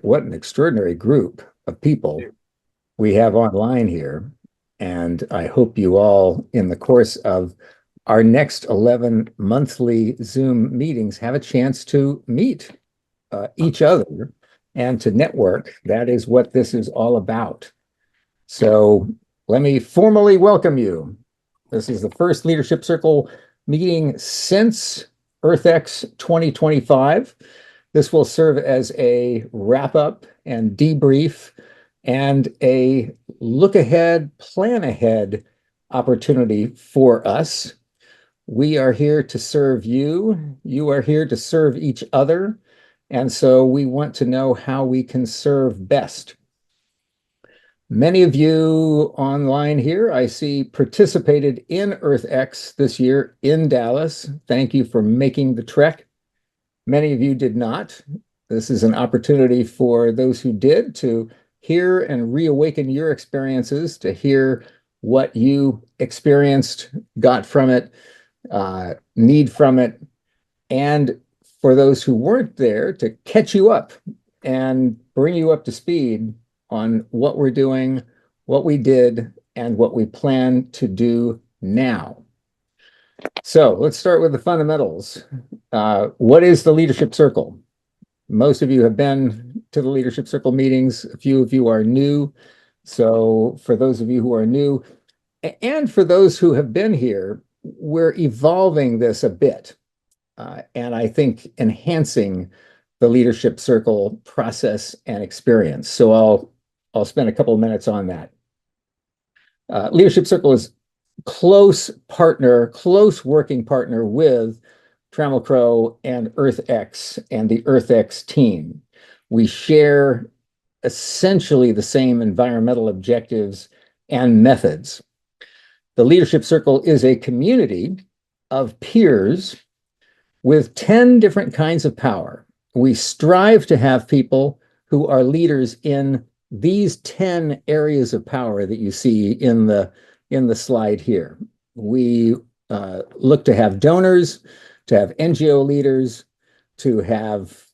what an extraordinary group of people we have online here. And I hope you all, in the course of our next 11 monthly Zoom meetings, have a chance to meet each other and to network. That is what this is all about. So let me formally welcome you. This is the first Leadership Circle meeting since Earthx 2025. This will serve as a wrap up and debrief and a look ahead, plan ahead opportunity for us. We are here to serve you. You are here to serve each other. And so we want to know how we can serve best. Many of you online here, I see, participated in EarthX this year in Dallas. Thank you for making the trek. Many of you did not. This is an opportunity for those who did to hear and reawaken your experiences, to hear what you experienced, got from it, need from it, and for those who weren't there to catch you up and bring you up to speed on what we're doing, what we did, and what we plan to do now. So let's start with the fundamentals. What is the Leadership Circle? Most of you have been to the Leadership Circle meetings. A few of you are new. So for those of you who are new, and for those who have been here, we're evolving this a bit. And I think enhancing the Leadership Circle process and experience. So I'll spend a couple of minutes on that. Leadership Circle is close working partner with Trammell Crow and EarthX and the EarthX team. We share essentially the same environmental objectives and methods. The Leadership Circle is a community of peers with 10 different kinds of power. We strive to have people who are leaders in these 10 areas of power that you see in the slide here. We look to have donors, to have NGO leaders, to have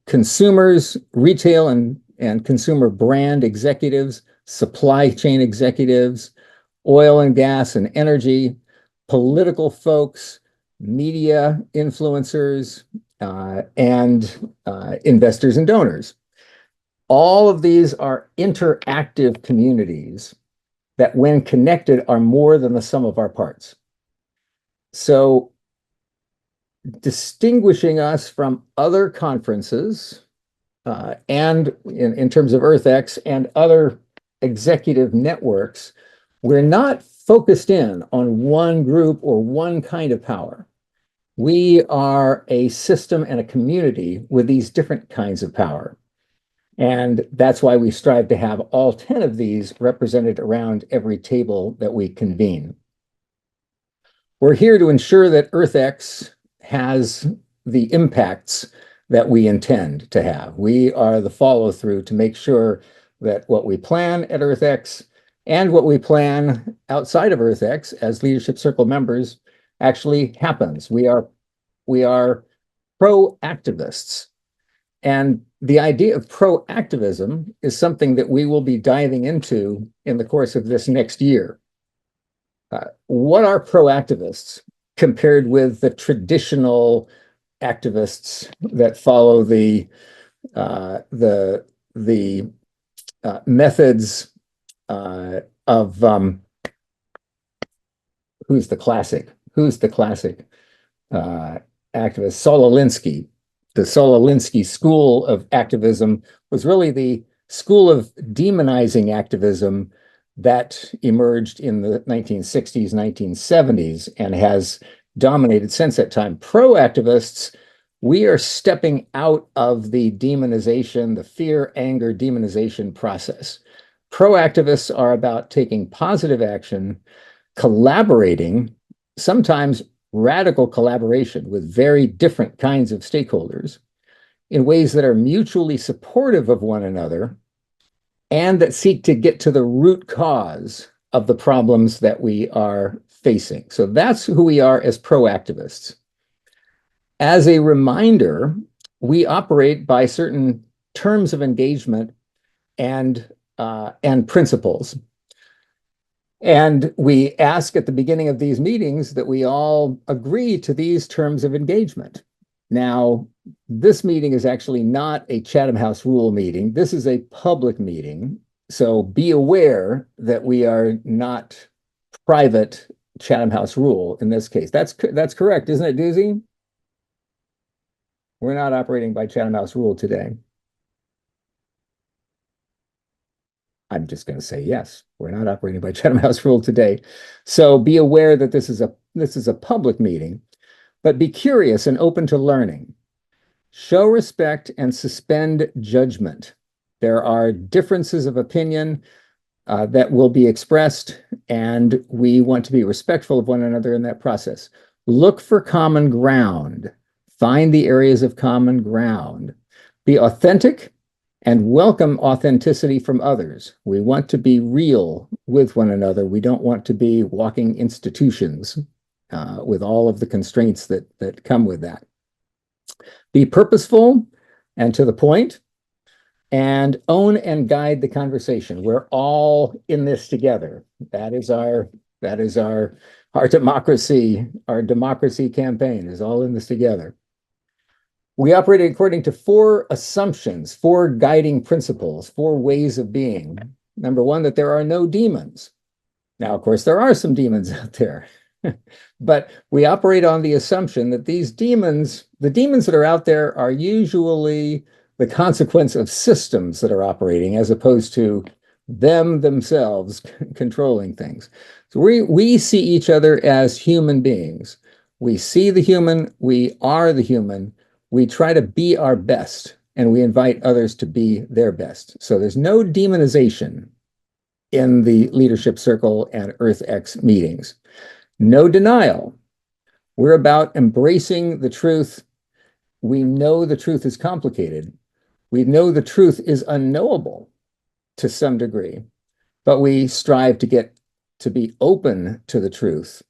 consumers, retail and consumer brand executives, supply chain executives, oil and gas and energy, political folks, media influencers, and investors and donors. All of these are interactive communities that, when connected, are more than the sum of our parts. So, distinguishing us from other conferences and in terms of EarthX and other executive networks, we're not focused in on one group or one kind of power. We are a system and a community with these different kinds of power. And that's why we strive to have all 10 of these represented around every table that we convene. We're here to ensure that EarthX has the impacts that we intend to have. We are the follow-through to make sure that what we plan at EarthX and what we plan outside of EarthX as Leadership Circle members actually happens. We are pro-activists. And the idea of pro-activism is something that we will be diving into in the course of this next year. What are pro-activists compared with the traditional activists that follow the methods of who's the classic activist? Saul Alinsky. The Saul Alinsky school of activism was really the school of demonizing activism that emerged in the 1960s, 1970s, and has dominated since that time. Pro-activists, we are stepping out of the demonization, the fear, anger, demonization process. Pro-activists are about taking positive action, collaborating, sometimes radical collaboration with very different kinds of stakeholders in ways that are mutually supportive of one another and that seek to get to the root cause of the problems that we are facing. So that's who we are as pro-activists. As a reminder, we operate by certain terms of engagement and principles. And we ask at the beginning of these meetings that we all agree to these terms of engagement. Now, this meeting is actually not a Chatham House Rule meeting. This is a public meeting. So be aware that we are not private Chatham House Rule in this case. That's correct, isn't it, Doozy? We're not operating by Chatham House Rule today. I'm just going to say yes. We're not operating by Chatham House Rule today. So be aware that this is a public meeting, but be curious and open to learning. Show respect and suspend judgment. There are differences of opinion that will be expressed, and we want to be respectful of one another in that process. Look for common ground. Find the areas of common ground. Be authentic and welcome authenticity from others. We want to be real with one another. We don't want to be walking institutions with all of the constraints that come with that. Be purposeful and to the point, and own and guide the conversation. We're all in this together. That is our democracy. Our democracy campaign is all in this together. We operate according to 4 assumptions, 4 guiding principles, 4 ways of being. Number 1, that there are no demons. Now, of course, there are some demons out there, but we operate on the assumption that these demons, the demons that are out there, are usually the consequence of systems that are operating as opposed to them themselves controlling things. So we see each other as human beings. We see the human, we are the human. We try to be our best, and we invite others to be their best. So there's no demonization in the leadership circle and EarthX meetings. No denial. We're about embracing the truth. We know the truth is complicated. We know the truth is unknowable to some degree, but we strive to be open to the truth,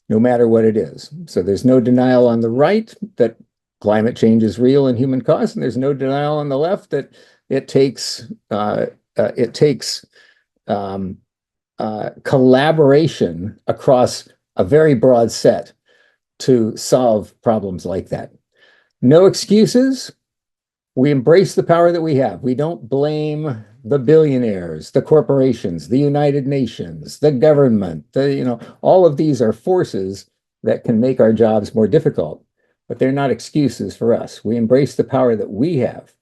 no matter what it is. So there's no denial on the right that climate change is real and human caused, and there's no denial on the left that it takes collaboration across a very broad set to solve problems like that. No excuses. We embrace the power that we have. We don't blame the billionaires, the corporations, the United Nations, the government. All of these are forces that can make our jobs more difficult, but they're not excuses for us. We embrace the power that we have.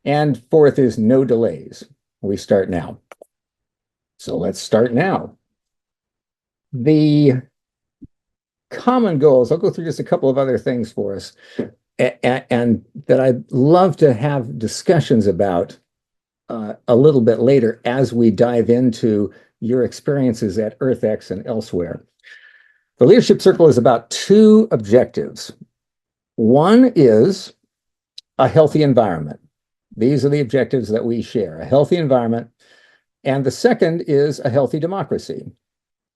And 4th is no delays. We start now. So let's start now. The common goals, I'll go through just a couple of other things for us, and that I'd love to have discussions about a little bit later as we dive into your experiences at EarthX and elsewhere. The Leadership Circle is about 2 objectives. One is a healthy environment. These are the objectives that we share, a healthy environment. And the second is a healthy democracy.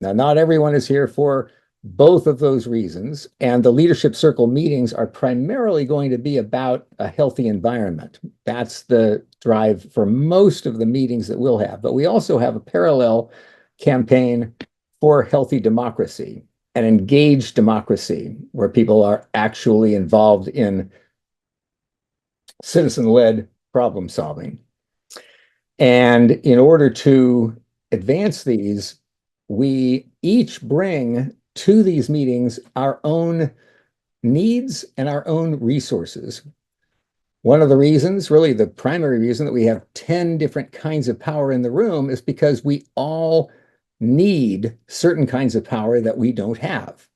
Now, not everyone is here for both of those reasons, and the Leadership Circle meetings are primarily going to be about a healthy environment. That's the drive for most of the meetings that we'll have. But we also have a parallel campaign for healthy democracy, an engaged democracy, where people are actually involved in citizen-led problem solving. And in order to advance these, we each bring to these meetings our own needs and our own resources. One of the reasons, really the primary reason, that we have 10 different kinds of power in the room is because we all need certain kinds of power that we don't have.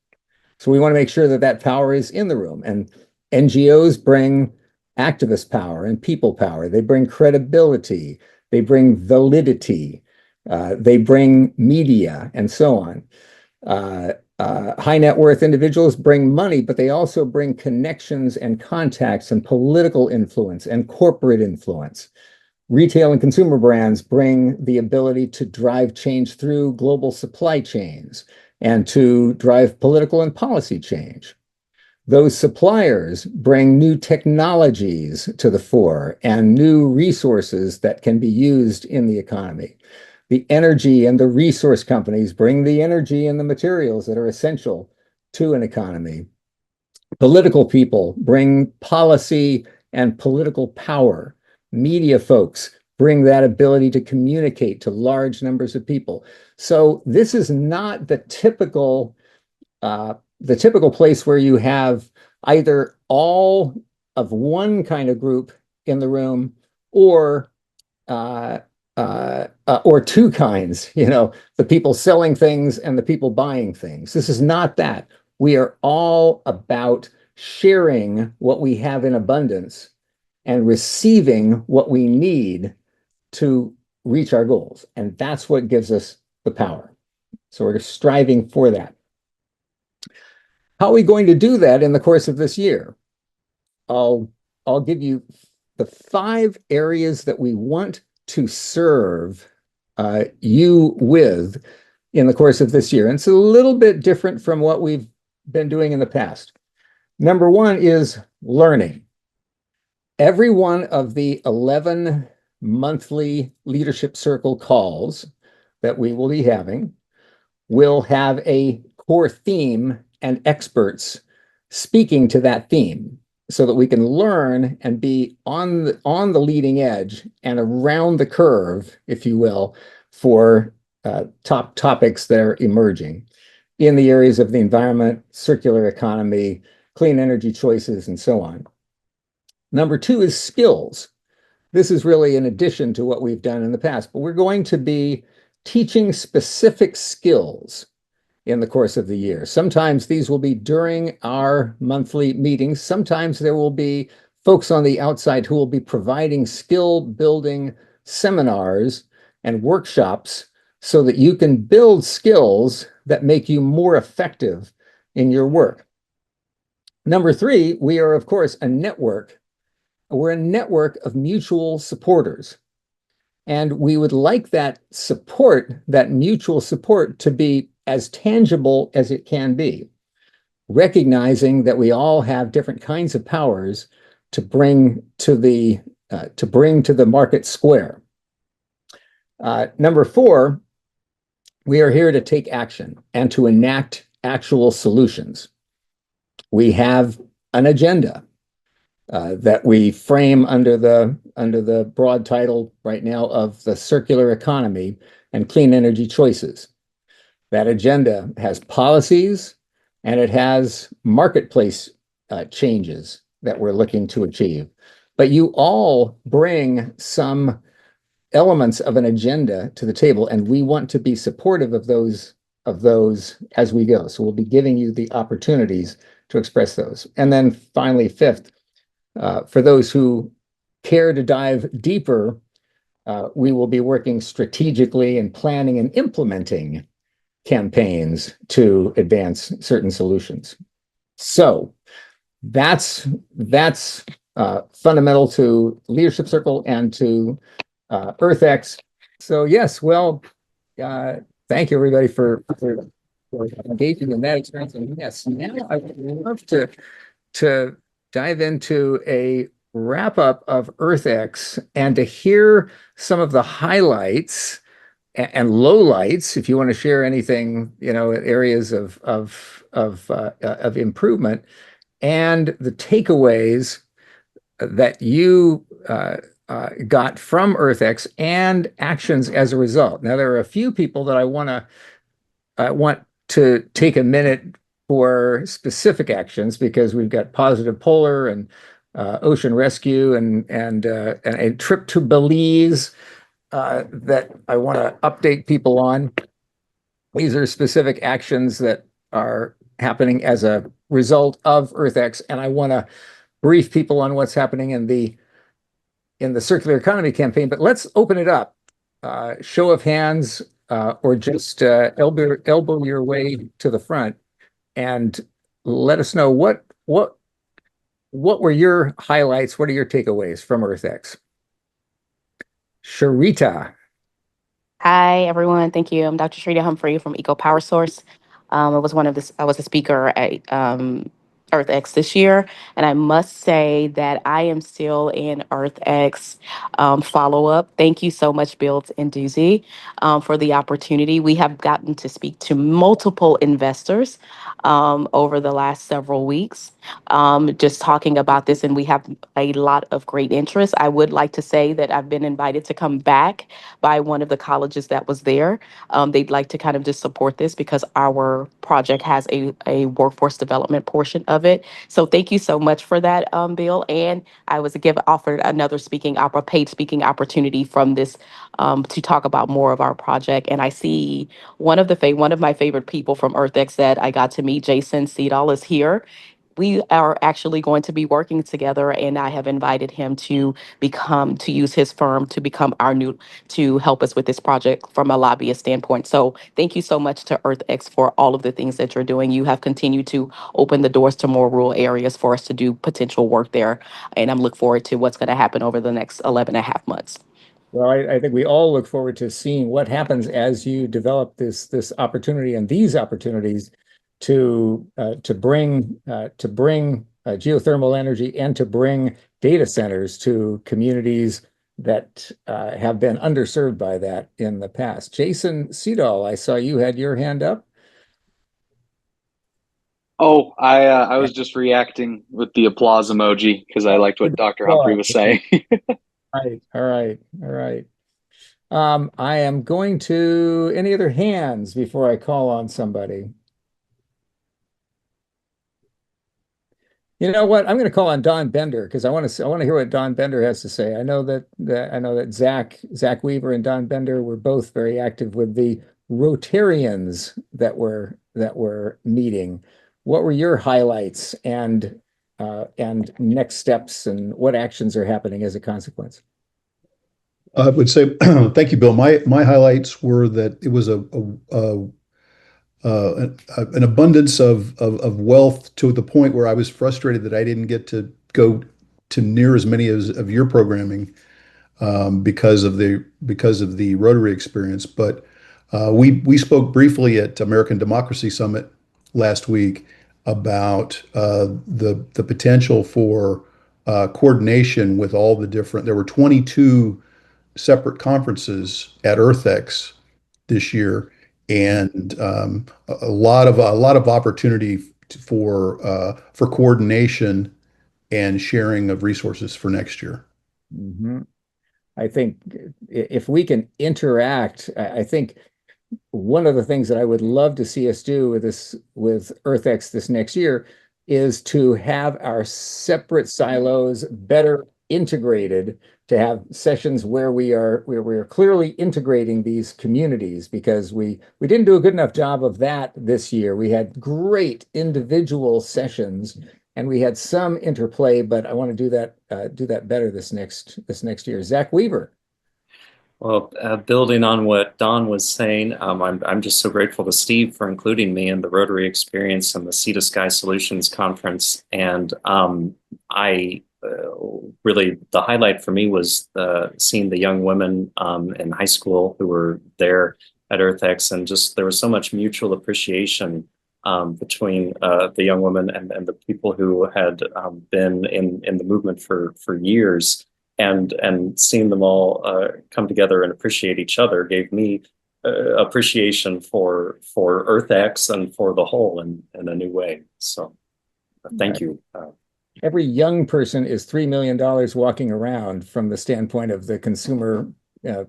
So we want to make sure that that power is in the room. And NGOs bring activist power and people power. They bring credibility. They bring validity. They bring media and so on. High net worth individuals bring money, but they also bring connections and contacts and political influence and corporate influence. Retail and consumer brands bring the ability to drive change through global supply chains and to drive political and policy change. Those suppliers bring new technologies to the fore and new resources that can be used in the economy. The energy and the resource companies bring the energy and the materials that are essential to an economy. Political people bring policy and political power. Media folks bring that ability to communicate to large numbers of people. So this is not the typical place where you have either all of one kind of group in the room or or two kinds, the people selling things and the people buying things. This is not that. We are all about sharing what we have in abundance and receiving what we need to reach our goals. And that's what gives us the power. So we're striving for that. How are we going to do that in the course of this year? I'll give you the 5 areas that we want to serve you with in the course of this year. And it's a little bit different from what we've been doing in the past. Number 1 is learning. Every one of the 11 monthly leadership circle calls that we will be having will have a core theme and experts speaking to that theme so that we can learn and be on the leading edge and around the curve, if you will, for top topics that are emerging in the areas of the environment, circular economy, clean energy choices, and so on. Number 2 is skills. This is really in addition to what we've done in the past, but we're going to be teaching specific skills in the course of the year. Sometimes these will be during our monthly meetings. Sometimes there will be folks on the outside who will be providing skill building seminars and workshops so that you can build skills that make you more effective in your work. Number 3, we are, of course, a network. We're a network of mutual supporters. And we would like that support, that mutual support, to be as tangible as it can be, recognizing that we all have different kinds of powers to bring to the market square. Number 4, we are here to take action and to enact actual solutions. We have an agenda that we frame under the broad title right now of the circular economy and clean energy choices. That agenda has policies and it has marketplace changes that we're looking to achieve. But you all bring some elements of an agenda to the table, and we want to be supportive of those as we go. So we'll be giving you the opportunities to express those. And then finally, 5th, for those who care to dive deeper, we will be working strategically and planning and implementing campaigns to advance certain solutions. So that's fundamental to Leadership Circle and to EarthX. So yes, well, thank you everybody for engaging in that experience. And yes, now I would love to dive into a wrap up of EarthX and to hear some of the highlights and lowlights, if you want to share anything, areas of improvement, and the takeaways that you got from EarthX and actions as a result. Now, there are a few people that I want to take a minute for specific actions, because we've got Positive Polar and Ocean Rescue and a trip to Belize that I want to update people on. These are specific actions that are happening as a result of EarthX, and I want to brief people on what's happening in the circular economy campaign. But let's open it up. Show of hands, or just elbow your way to the front, and let us know what were your highlights. What are your takeaways from EarthX? Sharita. Hi, everyone. Thank you. I'm Dr. Sharita Humphrey from Eco Power Source. I was a speaker at EarthX this year. And I must say that I am still in EarthX follow up. Thank you so much, Bill and Doozy, for the opportunity. We have gotten to speak to multiple investors over the last several weeks, just talking about this, and we have a lot of great interest. I would like to say that I've been invited to come back by one of the colleges that was there. They'd like to kind of just support this because our project has a workforce development portion of it. So thank you so much for that, Bill. And I was offered another paid speaking opportunity from this to talk about more of our project. And I see one of my favorite people from EarthX that I got to meet, Jason Seedall, is here. We are actually going to be working together, and I have invited him to use his firm to become to help us with this project from a lobbyist standpoint. So thank you so much to EarthX for all of the things that you're doing. You have continued to open the doors to more rural areas for us to do potential work there. And I'm looking forward to what's going to happen over the next 11 and a half months. Well, I think we all look forward to seeing what happens as you develop this opportunity and these opportunities to bring geothermal energy and to bring data centers to communities that have been underserved by that in the past. Jason Seedall, I saw you had your hand up. Oh, I was just reacting with the applause emoji because I liked what Dr. Humphrey was saying. Right, all right, all right. I am going to any other hands before I call on somebody. You know what? I'm going to call on Don Bender because I want to hear what Don Bender has to say. I know that Zach Weaver and Don Bender were both very active with the Rotarians that were meeting. What were your highlights and next steps and what actions are happening as a consequence? I would say thank you, Bill. My highlights were that it was an abundance of wealth to the point where I was frustrated that I didn't get to go to near as many of your programming because of the Rotary experience. But we spoke briefly at American Democracy Summit last week about the potential for coordination with all the different. There were 22 separate conferences at EarthX this year, and a lot of opportunity for coordination and sharing of resources for next year. Mhm. I think if we can interact, I think one of the things that I would love to see us do with EarthX this next year is to have our separate silos better integrated, to have sessions where we are clearly integrating these communities because we didn't do a good enough job of that this year. We had great individual sessions and we had some interplay, but I want to do that better this next year. Zach Weaver. Well, building on what Don was saying, I'm just so grateful to Steve for including me in the Rotary Experience and the Sea to Sky Solutions Conference. And I really, the highlight for me was seeing the young women in high school who were there at EarthX, and just there was so much mutual appreciation between the young women and the people who had been in the movement for years. And seeing them all come together and appreciate each other gave me appreciation for EarthX and for the whole in a new way. So thank you. Every young person is $3 million walking around from the standpoint of the consumer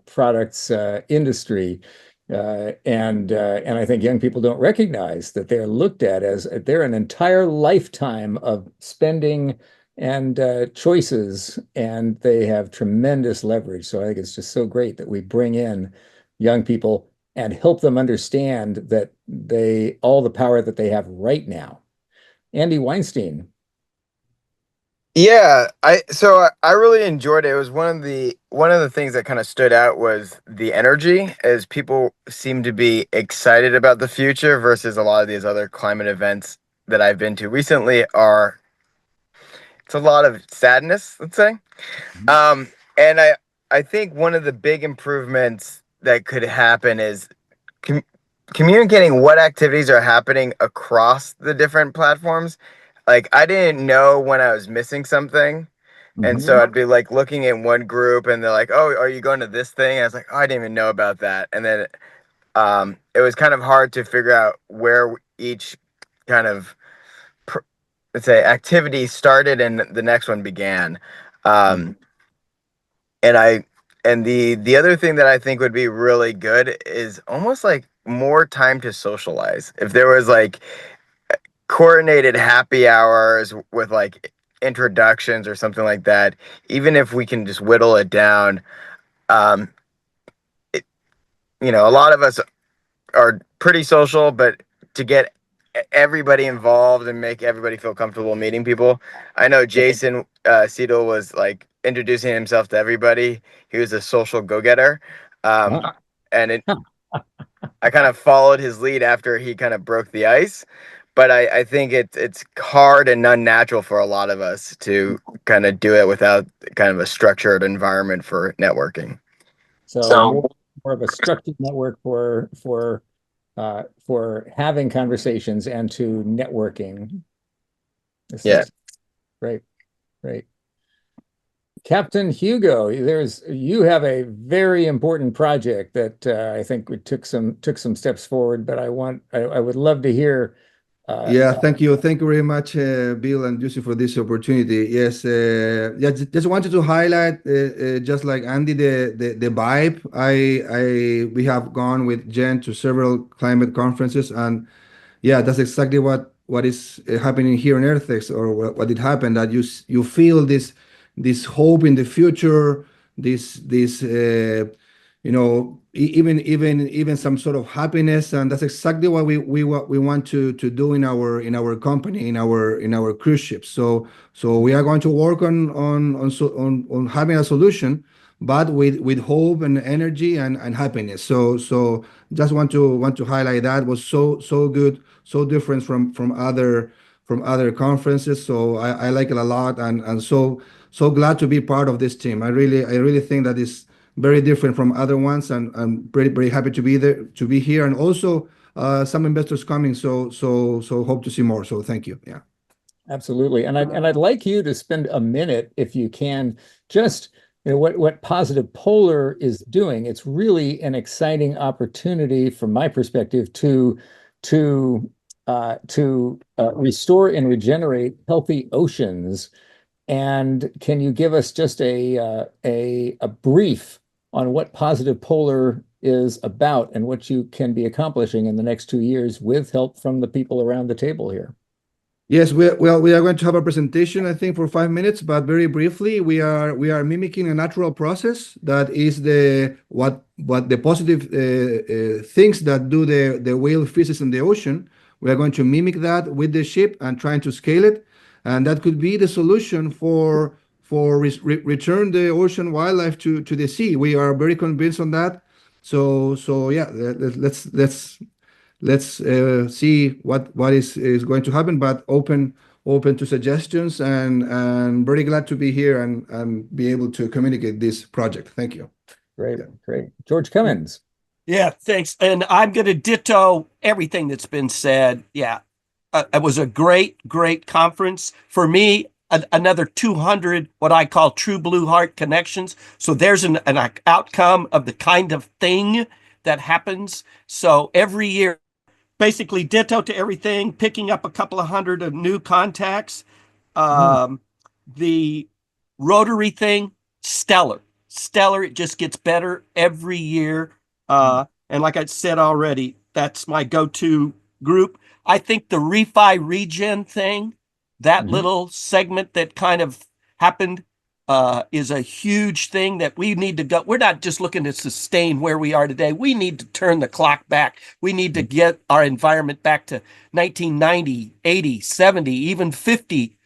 products industry. And I think young people don't recognize that they're looked at as they're an entire lifetime of spending and choices, and they have tremendous leverage. So I think it's just so great that we bring in young people and help them understand that all the power that they have right now. Andy Weinstein. Yeah, I really enjoyed it. It was one of the things that kind of stood out was the energy, as people seem to be excited about the future versus a lot of these other climate events that I've been to recently it's a lot of sadness, let's say. And I think one of the big improvements that could happen is com communicating what activities are happening across the different platforms. like I didn't know when I was missing something. And so I'd be like looking in one group and they're like, "Oh, are you going to this thing?" And I was like, "Oh, I didn't even know about that." And then it was kind of hard to figure out where each kind of let's say activity started and the next one began. Um, and I and the other thing that I think would be really good is almost like more time to socialize. If there was like coordinated happy hours with like introductions or something like that, even if we can just whittle it down, um, it, a lot of us are pretty social, but to get everybody involved and make everybody feel comfortable meeting people. I know Jason Seidel was like introducing himself to everybody. He was a social go-getter. Um, and I kind of followed his lead after he kind of broke the ice. But I think it's hard and unnatural for a lot of us to kind of do it without kind of a structured environment for networking. So more of a structured network for having conversations and to networking. This Yeah. is great, great. Captain Hugo, you have a very important project that I think we took some steps forward, but I would love to hear. Yeah, thank you. Thank you very much, Bill and Lucy, for this opportunity. Yes, yeah, just wanted to highlight, just like Andy, the vibe. We have gone with Jen to several climate conferences, and yeah, that's exactly what is happening here in Earthx, or what did happen, that you feel this hope in the future, this even some sort of happiness, and that's exactly what we want to do in our company, in our cruise ships. So we are going to work on having a solution, but with hope and energy and happiness. So just want to highlight that was so good, so different from other conferences. So I like it a lot, and so glad to be part of this team. I really think that is very different from other ones, and I'm very happy to be there, to be here, and also some investors coming. So hope to see more. So thank you. Yeah. Absolutely. And I'd like you to spend a minute, if you can, just what Positive Polar is doing. It's really an exciting opportunity from my perspective to restore and regenerate healthy oceans. And can you give us just a brief on what Positive Polar is about and what you can be accomplishing in the next 2 years with help from the people around the table here? Yes, we are going to have a presentation, I think, for 5 minutes, but very briefly, we are mimicking a natural process that is what the positive things that do the whale feces in the ocean. We are going to mimic that with the ship and trying to scale it, and that could be the solution for return the ocean wildlife to the sea. We are very convinced on that. So yeah, let's see what is going to happen, but open to suggestions, and very glad to be here and be able to communicate this project. Thank you. Great, great. George Cummins. Yeah, thanks. And I'm going to ditto everything that's been said. Yeah, it was a great, great conference. For me, another 200, what I call true blue heart connections. So there's an outcome of the kind of thing that happens. So every year, basically ditto to everything, picking up a couple of hundred of new contacts. The Rotary thing, stellar. Stellar. It just gets better every year. And like I said already, that's my go-to group. I think the refi regen thing, that little segment that kind of happened, is a huge thing that we need to go. We're not just looking to sustain where we are today. We need to turn the clock back. We need to get our environment back to 1990, 80, 70, even 50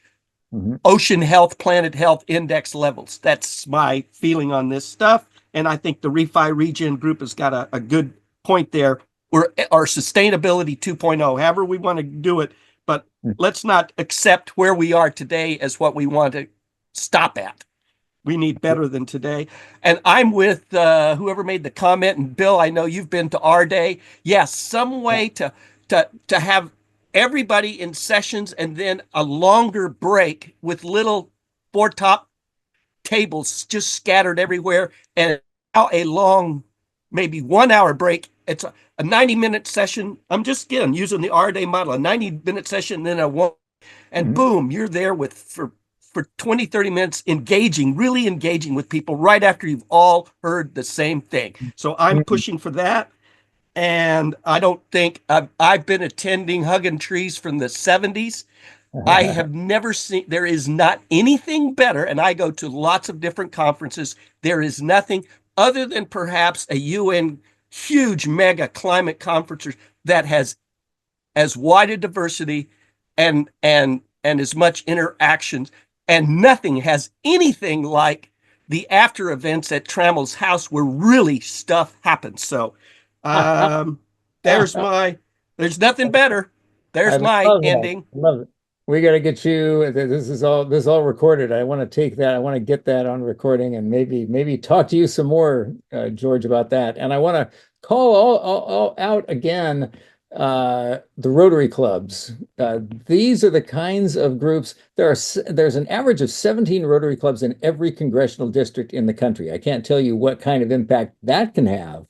ocean health, planet health index levels. That's my feeling on this stuff. And I think the refi regen group has got a good point there. Our sustainability 2.0, however we want to do it, but let's not accept where we are today as what we want to stop at. We need better than today. And I'm with whoever made the comment. And Bill, I know you've been to our day. Yes, some way to have everybody in sessions and then a longer break with little four top tables just scattered everywhere, and now a long, maybe 1 hour break. It's a 90-minute session. I'm just again using the R-Day model, a 90-minute session, then a one, and boom, you're there with for 20, 30 minutes engaging, really engaging with people right after you've all heard the same thing. So I'm pushing for that. And I don't think I've been attending Hugging Trees from the 70s. I have never seen, there is not anything better. And I go to lots of different conferences. There is nothing other than perhaps a UN huge mega climate conference that has as wide a diversity and as much interactions. And nothing has anything like the after events at Trammell's house where really stuff happens. So there's nothing better. I There's love my that. ending. I love it. We got to get you. This is all recorded. I want to take that. I want to get that on recording and maybe talk to you some more, George, about that. And I want to call all out again the Rotary clubs. These are the kinds of groups. There's an average of 17 Rotary clubs in every congressional district in the country. I can't tell you what kind of impact that can have.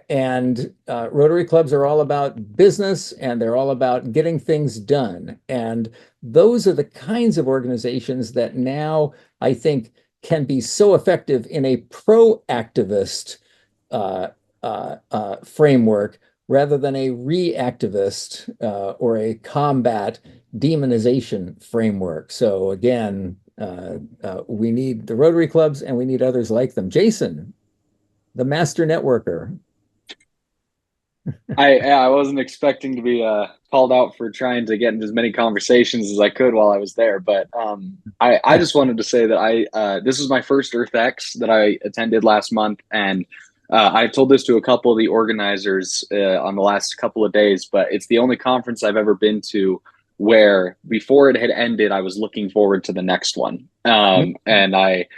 And Rotary clubs are all about business and they're all about getting things done. And those are the kinds of organizations that now I think can be so effective in a proactivist framework rather than a reactivist or a combat demonization framework. So again, we need the Rotary clubs and we need others like them. Jason, the master networker. I wasn't expecting to be called out for trying to get into as many conversations as I could while I was there, but I just wanted to say that this was my first EarthX that I attended last month, and I told this to a couple of the organizers on the last couple of days, but it's the only conference I've ever been to where before it had ended, I was looking forward to the next one, and I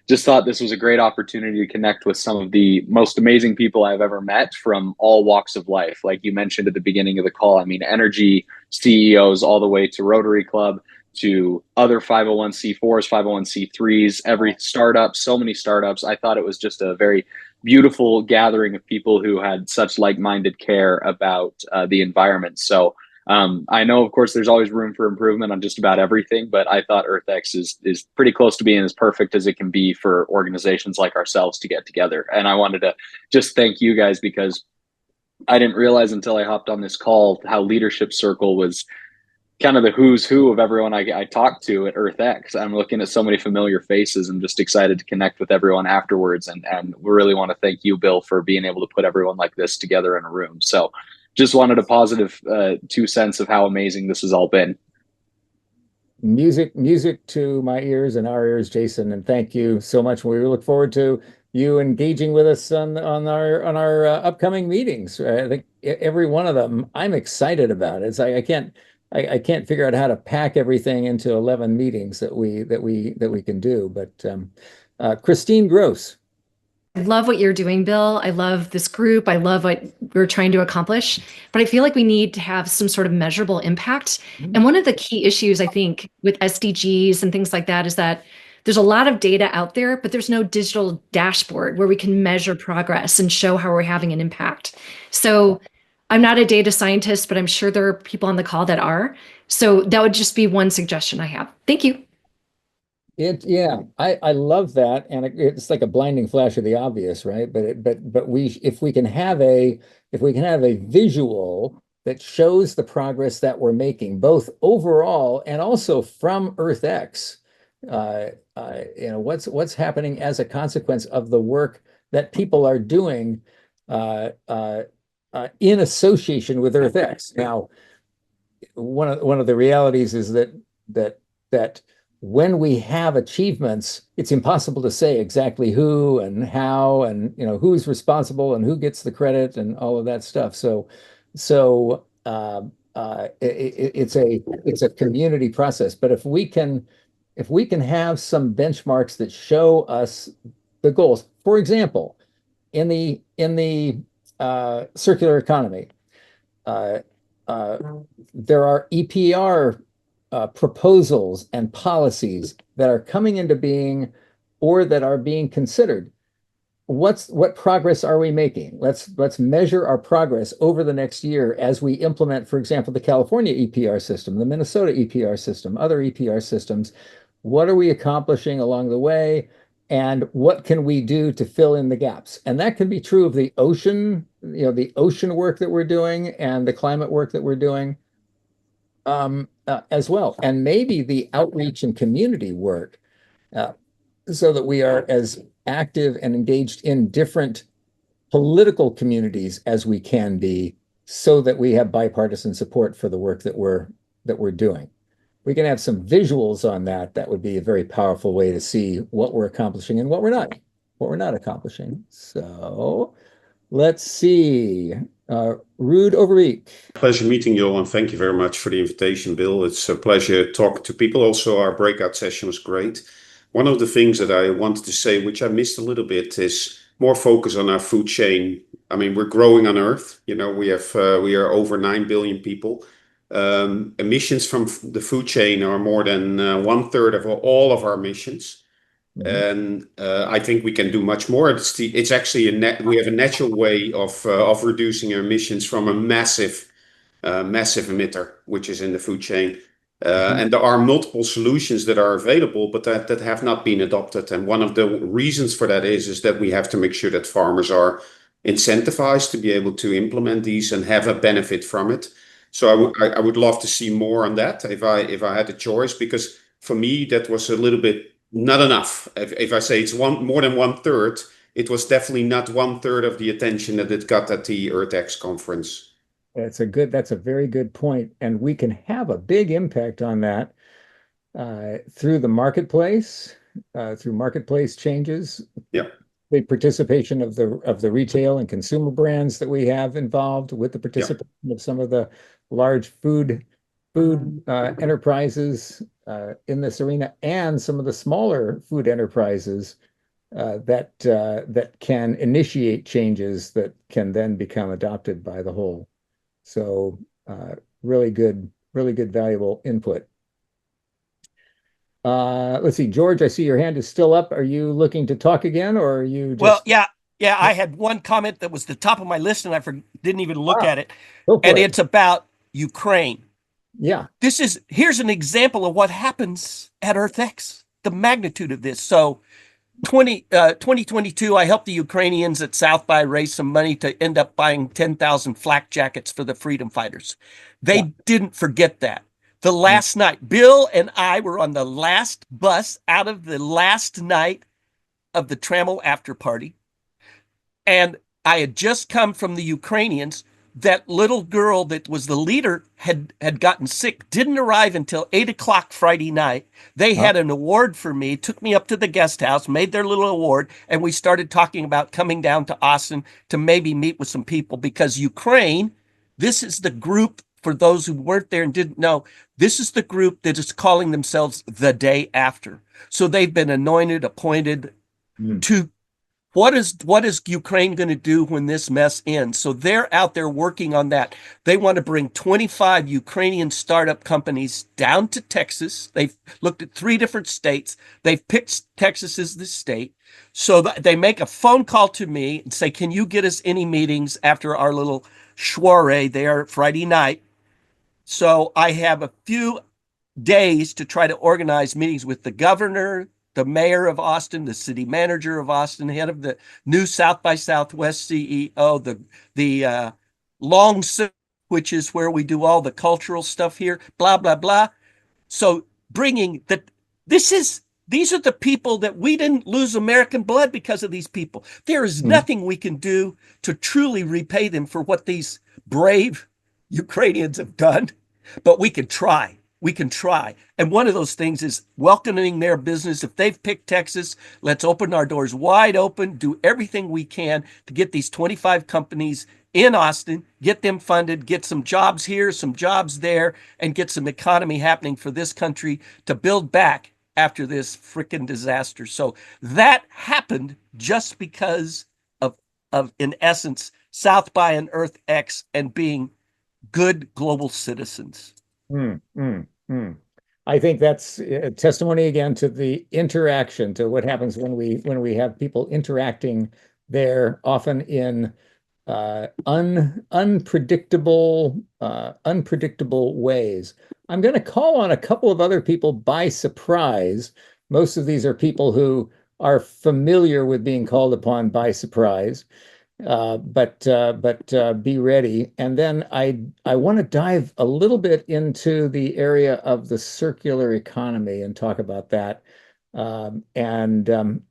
just thought this was a great opportunity to connect with some of the most amazing people I've ever met from all walks of life. Like you mentioned at the beginning of the call, I mean, energy CEOs all the way to Rotary Club, to other 501c4s, 501c3s, every startup, so many startups. I thought it was just a very beautiful gathering of people who had such like-minded care about the environment. So I know, of course, there's always room for improvement on just about everything, but I thought EarthX is pretty close to being as perfect as it can be for organizations like ourselves to get together. And I wanted to just thank you guys because I didn't realize until I hopped on this call how Leadership Circle was kind of the who's who of everyone I talked to at EarthX. I'm looking at so many familiar faces and just excited to connect with everyone afterwards. And we really want to thank you, Bill, for being able to put everyone like this together in a room. So just wanted a positive 2 cents of how amazing this has all been. Music to my ears and our ears, Jason, and thank you so much. We look forward to you engaging with us on our upcoming meetings. I think every one of them I'm excited about. It's like I can't figure out how to pack everything into 11 meetings that we can do. But Christine Gross. I love what you're doing, Bill. I love this group. I love what we're trying to accomplish. But I feel like we need to have some sort of measurable impact. And one of the key issues, I think, with SDGs and things like that is that there's a lot of data out there, but there's no digital dashboard where we can measure progress and show how we're having an impact. So I'm not a data scientist, but I'm sure there are people on the call that are. So that would just be one suggestion I have. Thank you. I love that, and it's like a blinding flash of the obvious, right? But if we can have a visual that shows the progress that we're making, both overall and also from EarthX, what's happening as a consequence of the work that people are doing in association with EarthX. Now, one of the realities is that when we have achievements, it's impossible to say exactly who and how and who's responsible and who gets the credit and all of that stuff. It's a community process. But if we can have some benchmarks that show us the goals, for example, in the circular economy, uh, there are EPR proposals and policies that are coming into being or that are being considered. What progress are we making? Let's measure our progress over the next year as we implement, for example, the California EPR system, the Minnesota EPR system, other EPR systems. What are we accomplishing along the way? And what can we do to fill in the gaps? And that can be true of the ocean, the ocean work that we're doing and the climate work that we're doing as well. And maybe the outreach and community work so that we are as active and engaged in different political communities as we can be, so that we have bipartisan support for the work that we're doing. We can have some visuals on that. That would be a very powerful way to see what we're accomplishing and what we're not accomplishing. So let's see. Ruud Overbeek. Pleasure meeting you all, and thank you very much for the invitation, Bill. It's a pleasure talking to people. Also, our breakout session was great. One of the things that I wanted to say, which I missed a little bit, is more focus on our food chain. I mean, we're growing on Earth. We are over 9 billion people. Emissions from the food chain are more than 1/3 of all of our emissions. And I think we can do much more. It's actually we have a natural way of reducing emissions from a massive emitter, which is in the food chain. And there are multiple solutions that are available, but that have not been adopted. And one of the reasons for that is that we have to make sure that farmers are incentivized to be able to implement these and have a benefit from it. So I would love to see more on that if I had a choice, because for me that was a little bit not enough. If I say it's more than 1/3, it was definitely not 1/3 of the attention that it got at the EarthX conference. That's a very good point. And we can have a big impact on that through the marketplace, through marketplace changes. Yeah. The participation of the retail and consumer brands that we have involved, with the participation of some of the large food enterprises in this arena, and some of the smaller food enterprises that can initiate changes that can then become adopted by the whole. So really good, valuable input. Let's see, George, I see your hand is still up. Are you looking to talk again, or are you just... Well, yeah. I had one comment that was the top of my list, and I didn't even look at it. And it's about Ukraine. Yeah. Here's an example of what happens at EarthX, the magnitude of this. So 2022, I helped the Ukrainians at South by raise some money to end up buying 10,000 flak jackets for the freedom fighters. They didn't forget that. The last night, Bill and I were on the last bus out of the last night of the Trammell after party. And I had just come from the Ukrainians. That little girl that was the leader had gotten sick, didn't arrive until 8 o'clock Friday night. They had an award for me, took me up to the guest house, made their little award, and we started talking about coming down to Austin to maybe meet with some people, because Ukraine, this is the group, for those who weren't there and didn't know, this is the group that is calling themselves the day after. So they've been appointed to... What is Ukraine going to do when this mess ends? So they're out there working on that. They want to bring 25 Ukrainian startup companies down to Texas. They've looked at 3 different states. They've picked Texas as the state. So they make a phone call to me and say, can you get us any meetings after our little soiree there Friday night? So I have a few days to try to organize meetings with the governor, the mayor of Austin, the city manager of Austin, head of the new South by Southwest CEO, the Long, which is where we do all the cultural stuff here, blah, blah, blah. So bringing that, these are the people that we didn't lose American blood because of these people. There is nothing we can do to truly repay them for what these brave Ukrainians have done, but we can try. We can try. And one of those things is welcoming their business. If they've picked Texas, let's open our doors wide open, do everything we can to get these 25 companies in Austin, get them funded, get some jobs here, some jobs there, and get some economy happening for this country to build back after this freaking disaster. So that happened just because of in essence, South by and EarthX, and being good global citizens. Mm, mm, mm. I think that's a testimony again to the interaction, to what happens when we have people interacting there, often in unpredictable ways. I'm going to call on a couple of other people by surprise. Most of these are people who are familiar with being called upon by surprise. But be ready. And then I want to dive a little bit into the area of the circular economy and talk about that. And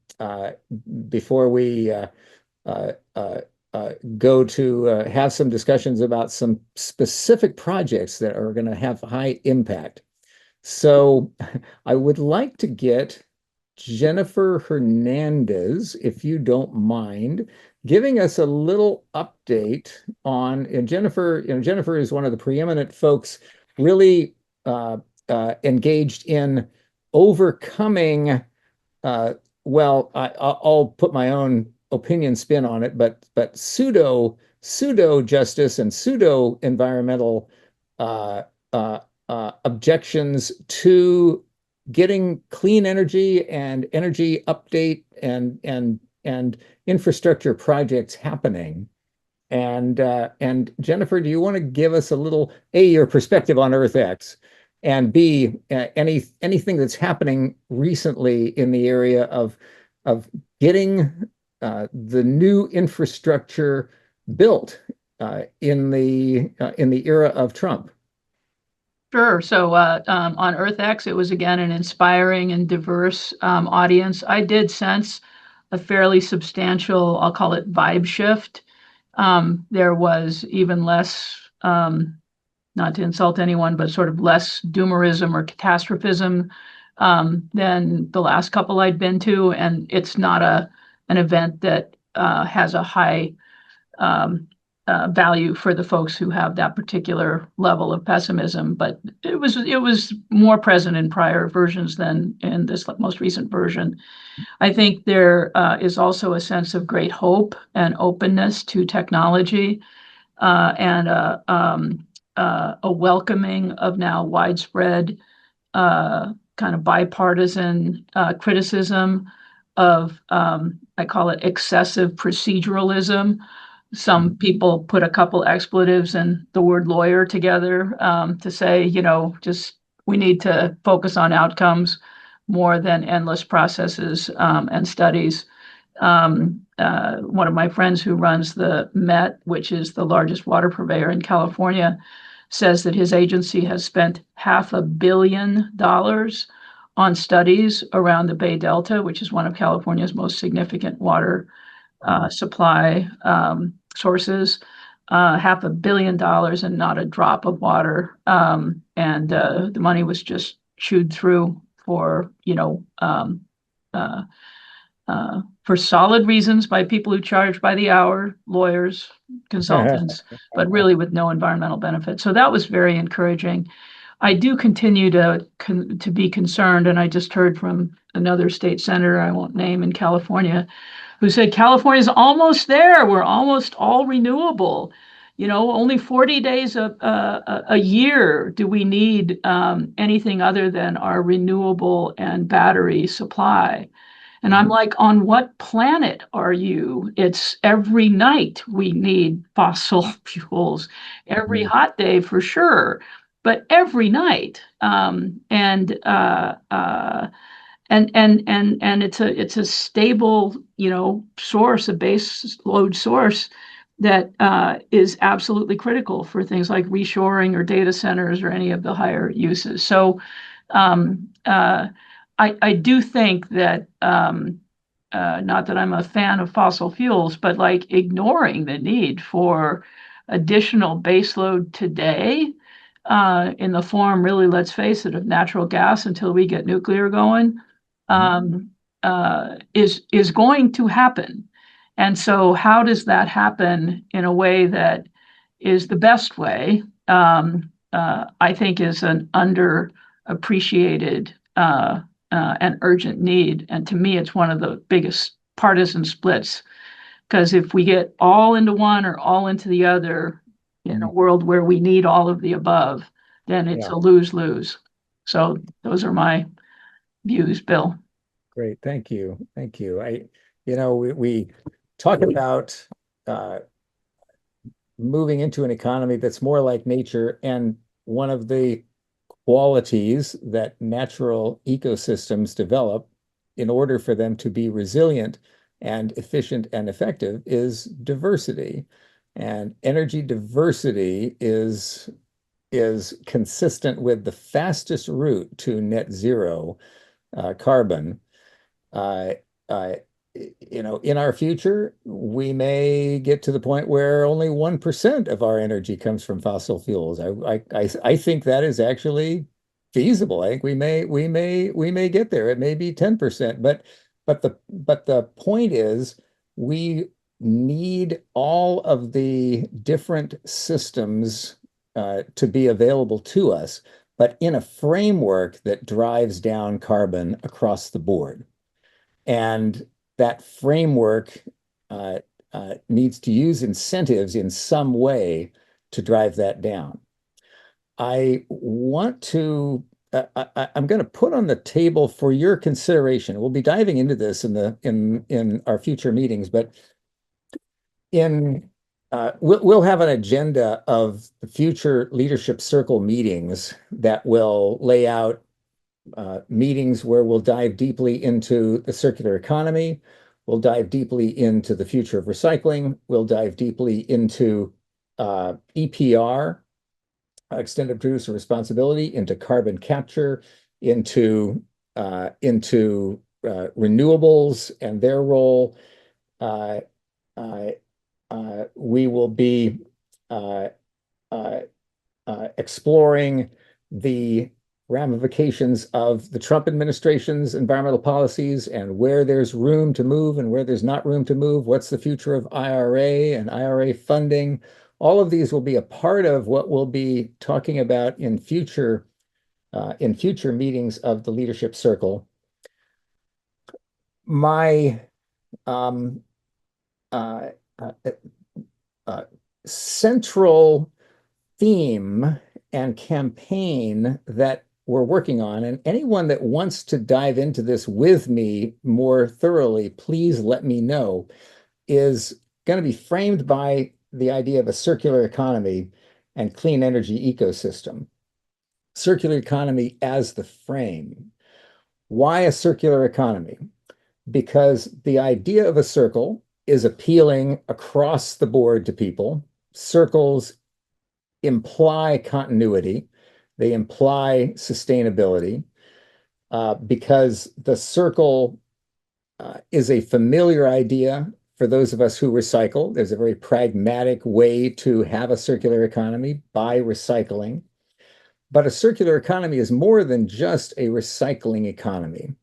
before we uh, uh, go to have some discussions about some specific projects that are going to have high impact. So I would like to get Jennifer Hernandez, if you don't mind, giving us a little update on, and Jennifer, Jennifer is one of the preeminent folks really engaged in overcoming, uh, well, I'll put my own opinion spin on it, but pseudo justice and pseudo environmental uh, objections to getting clean energy and energy update and infrastructure projects happening. And Jennifer, do you want to give us a little A, your perspective on EarthX, and B, anything that's happening recently in the area of getting the new infrastructure built in the era of Trump? Sure. So on EarthX, it was again an inspiring and diverse audience. I did sense a fairly substantial, I'll call it vibe shift. There was even less, not to insult anyone, but sort of less doomerism or catastrophism than the last couple I'd been to. And it's not an event that has a high value for the folks who have that particular level of pessimism, but it was more present in prior versions than in this most recent version. I think there is also a sense of great hope and openness to technology and a welcoming of now widespread kind of bipartisan criticism of, I call it excessive proceduralism. Some people put a couple expletives and the word lawyer together to say, just we need to focus on outcomes more than endless processes and studies. One of my friends who runs the Met, which is the largest water purveyor in California, says that his agency has spent $500 million on studies around the Bay Delta, which is one of California's most significant water supply sources. $500 million and not a drop of water. And the money was just chewed through for, for solid reasons by people who charge by the hour, lawyers, consultants, but really with no environmental benefit. So that was very encouraging. I do continue to be concerned, and I just heard from another state senator, I won't name, in California, who said California's almost there. We're almost all renewable. Only 40 days a year do we need anything other than our renewable and battery supply. And I'm like, on what planet are you? It's every night we need fossil fuels, every hot day for sure, but every night. And it's a stable, source, a base load source that is absolutely critical for things like reshoring or data centers or any of the higher uses. So I do think that not that I'm a fan of fossil fuels, but like ignoring the need for additional baseload today in the form, really, let's face it, of natural gas until we get nuclear going is going to happen. And so how does that happen in a way that is the best way? I think is an underappreciated and urgent need. And to me, it's one of the biggest partisan splits, because if we get all into one or all into the other, in a world where we need all of the above, then it's Yeah. a lose-lose. So those are my views, Bill. Great. Thank you. Thank you. We talk about moving into an economy that's more like nature, and one of the qualities that natural ecosystems develop in order for them to be resilient and efficient and effective is diversity. And energy diversity is consistent with the fastest route to net zero carbon. Uh, uh, in our future, we may get to the point where only 1% of our energy comes from fossil fuels. I think that is actually feasible. I think we may get there. It may be 10%, but the point is we need all of the different systems to be available to us, but in a framework that drives down carbon across the board. And that framework needs to use incentives in some way to drive that down. I want to, I'm going to put on the table for your consideration. We'll be diving into this in our future meetings, but we'll have an agenda of the future leadership circle meetings that will lay out meetings where we'll dive deeply into the circular economy. We'll dive deeply into the future of recycling. We'll dive deeply into EPR, extended producer responsibility, into carbon capture, into renewables and their role. We will be exploring the ramifications of the Trump administration's environmental policies and where there's room to move and where there's not room to move. What's the future of IRA and IRA funding? All of these will be a part of what we'll be talking about in future meetings of the leadership circle. My central theme and campaign that we're working on, and anyone that wants to dive into this with me more thoroughly, please let me know, is going to be framed by the idea of a circular economy and clean energy ecosystem. Circular economy as the frame. Why a circular economy? Because the idea of a circle is appealing across the board to people. Circles imply continuity. They imply sustainability because the circle is a familiar idea for those of us who recycle. There's a very pragmatic way to have a circular economy by recycling. But a circular economy is more than just a recycling economy.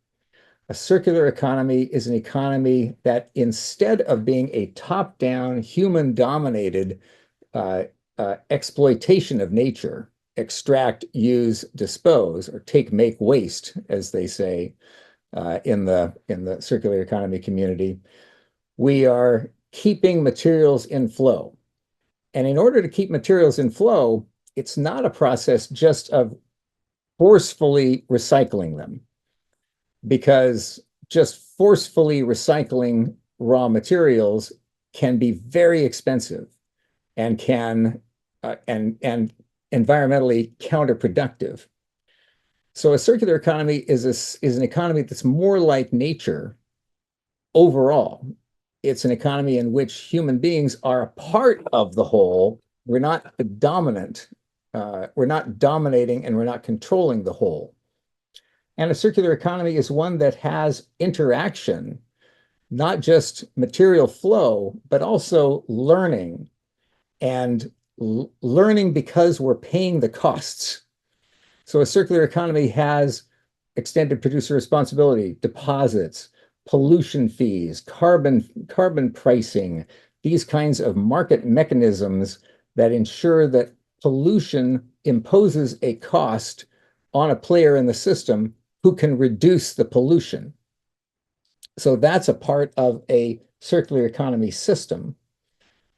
A circular economy is an economy that, instead of being a top-down, human-dominated exploitation of nature, extract, use, dispose, or take, make, waste, as they say in the circular economy community, we are keeping materials in flow. And in order to keep materials in flow, it's not a process just of forcefully recycling them, because just forcefully recycling raw materials can be very expensive and can and environmentally counterproductive. So a circular economy is an economy that's more like nature overall. It's an economy in which human beings are a part of the whole. We're not the dominant. We're not dominating and we're not controlling the whole. And a circular economy is one that has interaction, not just material flow, but also learning, and learning because we're paying the costs. So a circular economy has extended producer responsibility, deposits, pollution fees, carbon pricing, these kinds of market mechanisms that ensure that pollution imposes a cost on a player in the system who can reduce the pollution. So that's a part of a circular economy system.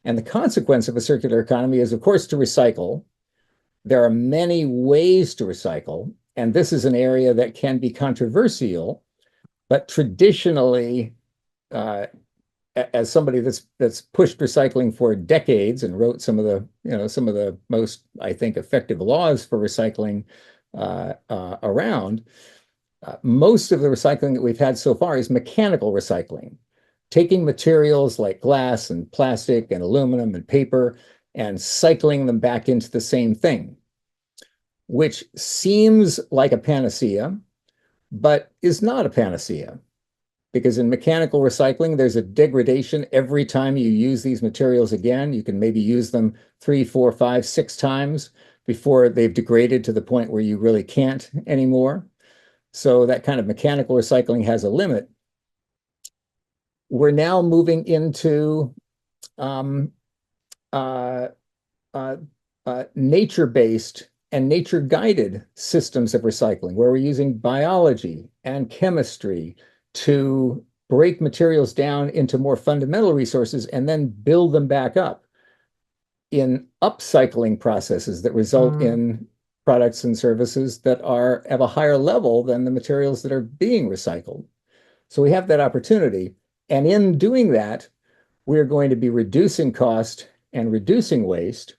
And the consequence of a circular economy is, of course, to recycle. There are many ways to recycle, and this is an area that can be controversial, but traditionally, as somebody that's pushed recycling for decades and wrote some of the most, I think, effective laws for recycling around, most of the recycling that we've had so far is mechanical recycling, taking materials like glass and plastic and aluminum and paper and cycling them back into the same thing, which seems like a panacea, but is not a panacea. Because in mechanical recycling, there's a degradation every time you use these materials again. You can maybe use them 3, 4, 5, 6 times before they've degraded to the point where you really can't anymore. So that kind of mechanical recycling has a limit. We're now moving into nature-based and nature-guided systems of recycling, where we're using biology and chemistry to break materials down into more fundamental resources and then build them back up in upcycling processes that result in products and services that are of a higher level than the materials that are being recycled. So we have that opportunity. And in doing that, we're going to be reducing cost and reducing waste.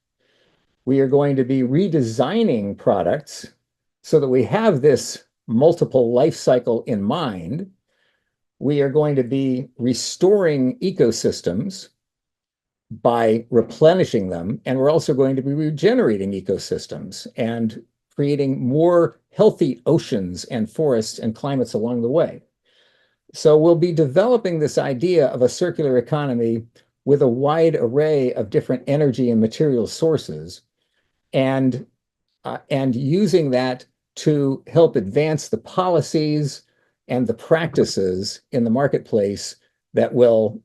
We are going to be redesigning products so that we have this multiple life cycle in mind. We are going to be restoring ecosystems by replenishing them, and we're also going to be regenerating ecosystems and creating more healthy oceans and forests and climates along the way. So we'll be developing this idea of a circular economy with a wide array of different energy and material sources, and using that to help advance the policies and the practices in the marketplace that will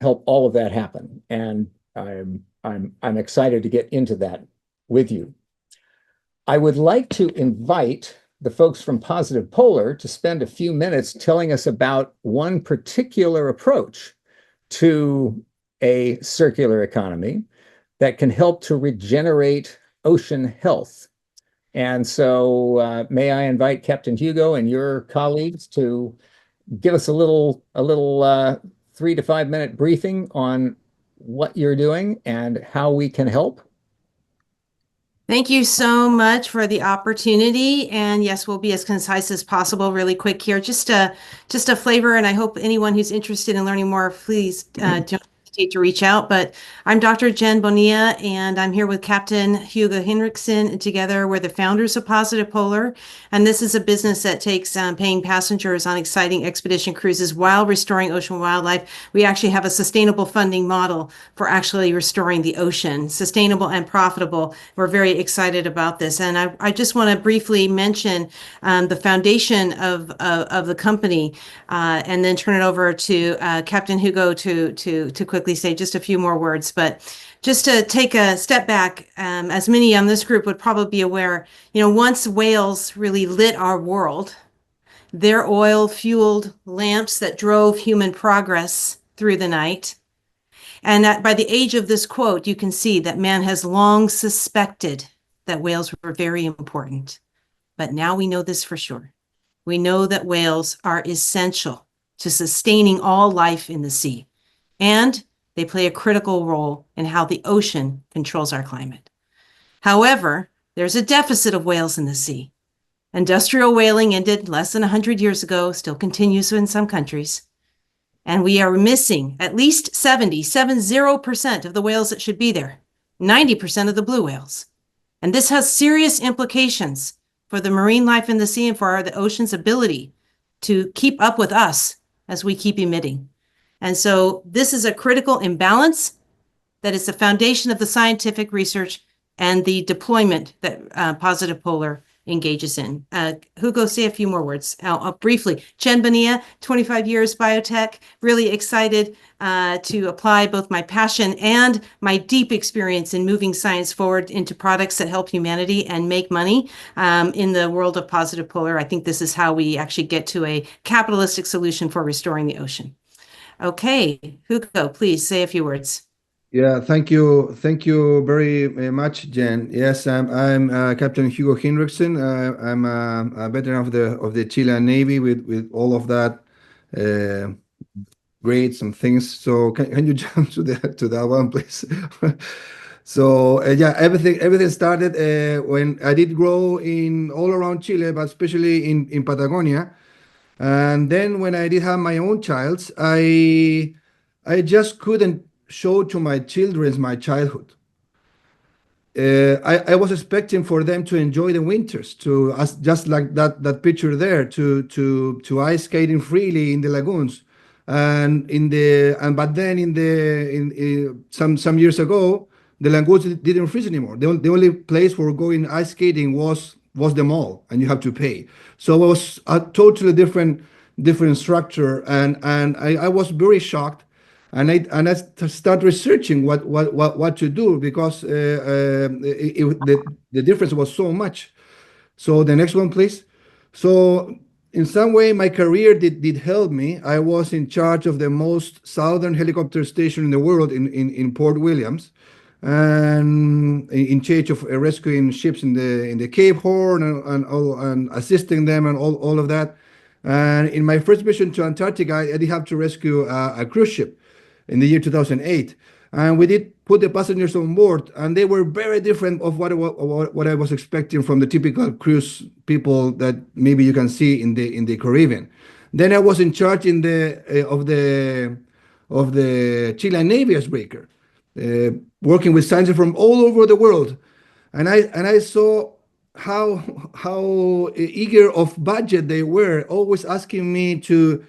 help all of that happen. And I'm excited to get into that with you. I would like to invite the folks from Positive Polar to spend a few minutes telling us about one particular approach to a circular economy that can help to regenerate ocean health. And so may I invite Captain Hugo and your colleagues to give us a little 3 to 5 minute briefing on what you're doing and how we can help. Thank you so much for the opportunity. And yes, we'll be as concise as possible, really quick here. Just a flavor, and I hope anyone who's interested in learning more, please don't hesitate to reach out. But I'm Dr. Jen Bonilla, and I'm here with Captain Hugo Henriksen. And together, we're the founders of Positive Polar. And this is a business that takes paying passengers on exciting expedition cruises while restoring ocean wildlife. We actually have a sustainable funding model for actually restoring the ocean, sustainable and profitable. We're very excited about this. And I just want to briefly mention the foundation of the company, and then turn it over to Captain Hugo to quickly say just a few more words. But just to take a step back, as many on this group would probably be aware, once whales really lit our world, their oil-fueled lamps that drove human progress through the night. And by the age of this quote, you can see that man has long suspected that whales were very important. But now we know this for sure. We know that whales are essential to sustaining all life in the sea. And they play a critical role in how the ocean controls our climate. However, there's a deficit of whales in the sea. Industrial whaling ended less than 100 years ago, still continues in some countries. And we are missing at least 70% of the whales that should be there, 90% of the blue whales. And this has serious implications for the marine life in the sea and for the ocean's ability to keep up with us as we keep emitting. And so this is a critical imbalance that is the foundation of the scientific research and the deployment that Positive Polar engages in. Hugo, say a few more words. Briefly, Jen Bonilla, 25 years biotech, really excited to apply both my passion and my deep experience in moving science forward into products that help humanity and make money in the world of Positive Polar. I think this is how we actually get to a capitalistic solution for restoring the ocean. Okay, Hugo, please say a few words. Yeah, thank you very much, Jen. Yes, I'm Captain Hugo Hinrichsen. I'm a veteran of the Chilean Navy with all of that grades and things. So can you jump to that one, please? So yeah, everything started when I did grow in all around Chile, but especially in Patagonia. And then when I did have my own child, I just couldn't show to my children my childhood. I was expecting for them to enjoy the winters, just like that picture there, to ice skating freely in the lagoons, but then in some years ago, the lagoons didn't freeze anymore. The only place for going ice skating was the mall, and you have to pay. So it was a totally different structure, and I was very shocked, and I start researching what to do because the difference was so much. So the next one, please. So in some way, my career did help me. I was in charge of the most southern helicopter station in the world in Port Williams, and in charge of rescuing ships in the Cape Horn and assisting them and all of that. And in my first mission to Antarctica, I did have to rescue a cruise ship in the year 2008. And we did put the passengers on board, and they were very different of what I was expecting from the typical cruise people that maybe you can see in the Caribbean. Then I was in charge of the Chilean Navy icebreaker, working with scientists from all over the world, and I saw how eager of budget they were, always asking me to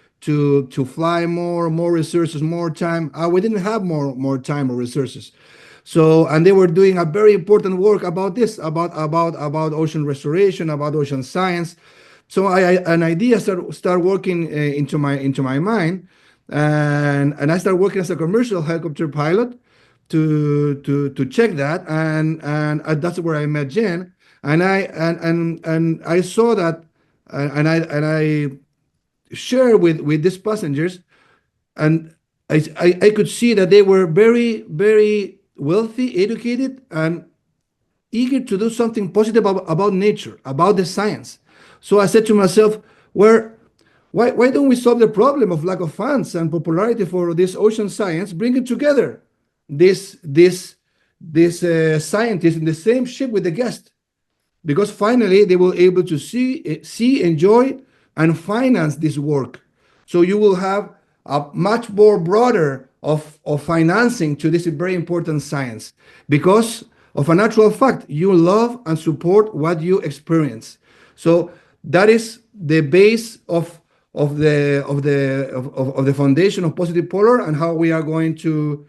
fly more resources, more time. We didn't have more time or resources. So, and they were doing a very important work about this, about ocean restoration, about ocean science. So an idea start working into my mind, and I started working as a commercial helicopter pilot to check that, and that's where I met Jen, and I saw that, and I share with these passengers, and I could see that they were very wealthy, educated, and eager to do something positive about nature, about the science. So I said to myself, why don't we solve the problem of lack of funds and popularity for this ocean science, bring it together, this scientists in the same ship with the guest, because finally they will able to see, enjoy, and finance this work. So you will have a much more broader of financing to this very important science, because of a natural fact, you love and support what you experience. So that is the base of the foundation of Positive Polar, and how we are going to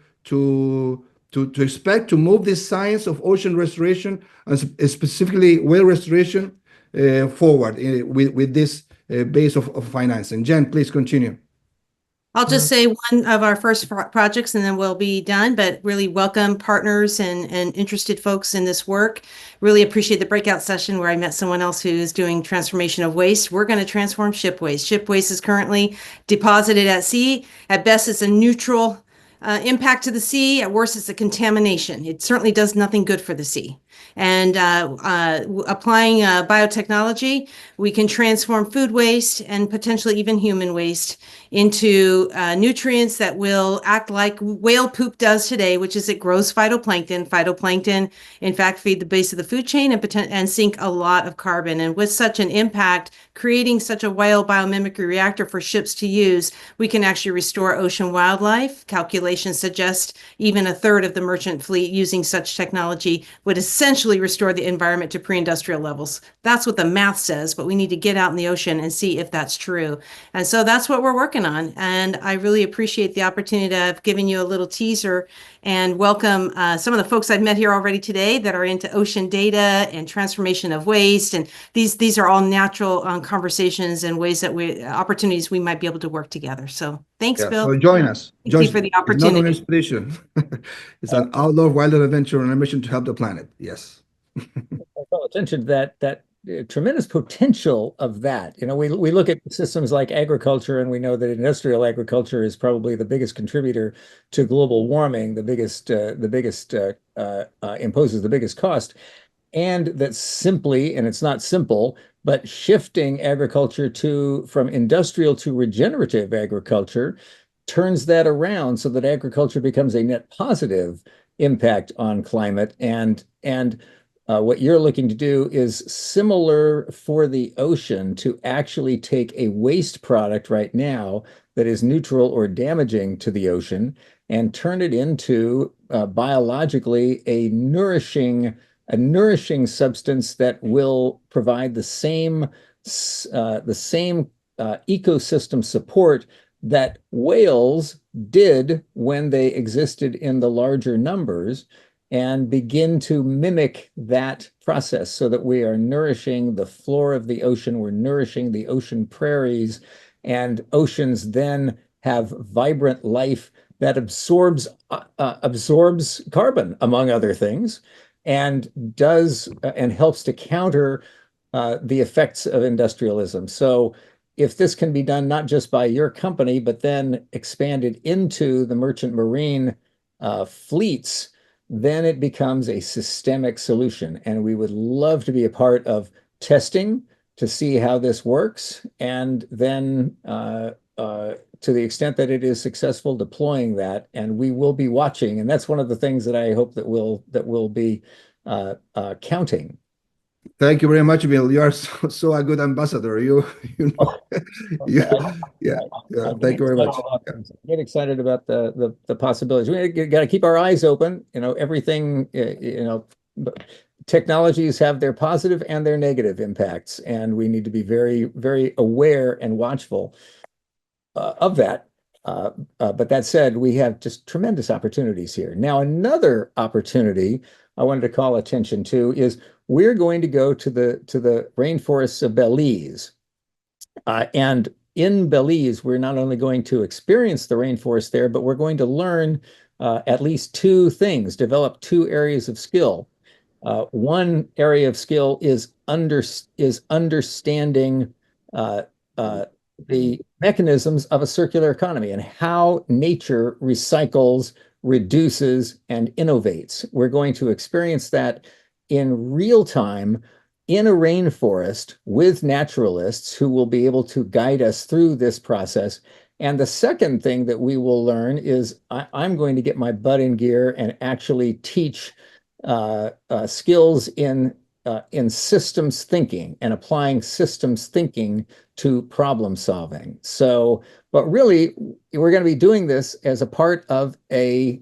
expect to move this science of ocean restoration, and specifically whale restoration, forward with this base of financing. Jen, please continue. I'll just say one of our first projects and then we'll be done, but really welcome partners and interested folks in this work. Really appreciate the breakout session where I met someone else who's doing transformation of waste. We're going to transform ship waste. Ship waste is currently deposited at sea. At best, it's a neutral impact to the sea. At worst, it's a contamination. It certainly does nothing good for the sea. And applying biotechnology, we can transform food waste and potentially even human waste into nutrients that will act like whale poop does today, which is it grows phytoplankton. Phytoplankton, in fact, feed the base of the food chain and sink a lot of carbon. And with such an impact, creating such a whale biomimicry reactor for ships to use, we can actually restore ocean wildlife. Calculations suggest even a third of the merchant fleet using such technology would essentially restore the environment to pre-industrial levels. That's what the math says, but we need to get out in the ocean and see if that's true. And so that's what we're working on. And I really appreciate the opportunity to have given you a little teaser and welcome some of the folks I've met here already today that are into ocean data and transformation of waste. And these are all natural conversations and ways that opportunities we might be able to work together. So thanks, Yeah, Bill. so join us. Thank you for the It's not an opportunity. expedition. It's an outdoor wildlife adventure on a mission to help the planet. Yes. I call attention to that tremendous potential of that. We look at systems like agriculture, and we know that industrial agriculture is probably the biggest contributor to global warming, imposes the biggest cost, and that simply, and it's not simple, but shifting agriculture from industrial to regenerative agriculture turns that around so that agriculture becomes a net positive impact on climate. And what you're looking to do is similar for the ocean, to actually take a waste product right now that is neutral or damaging to the ocean and turn it into biologically a nourishing substance that will provide the same ecosystem support that whales did when they existed in the larger numbers, and begin to mimic that process so that we are nourishing the floor of the ocean, we're nourishing the ocean prairies, and oceans then have vibrant life that absorbs carbon, among other things, and helps to counter the effects of industrialism. So if this can be done not just by your company, but then expanded into the merchant marine fleets, then it becomes a systemic solution. And we would love to be a part of testing to see how this works, and then to the extent that it is successful, deploying that. And we will be watching, and that's one of the things that I hope that we'll be counting. Thank you very much, Bill. You are so a good ambassador. Yeah. Thank you very much. Get excited about the possibilities. We got to keep our eyes open. Everything. Technologies have their positive and their negative impacts, and we need to be very, very aware and watchful of that. But that said, we have just tremendous opportunities here. Now, another opportunity I wanted to call attention to is we're going to go to the rainforests of Belize. And in Belize, we're not only going to experience the rainforest there, but we're going to learn at least two things, develop two areas of skill. One area of skill is understanding the mechanisms of a circular economy and how nature recycles, reduces, and innovates. We're going to experience that in real time in a rainforest with naturalists who will be able to guide us through this process. And the second thing that we will learn is I'm going to get my butt in gear and actually teach skills in systems thinking and applying systems thinking to problem solving. So, but really, we're going to be doing this as a part of a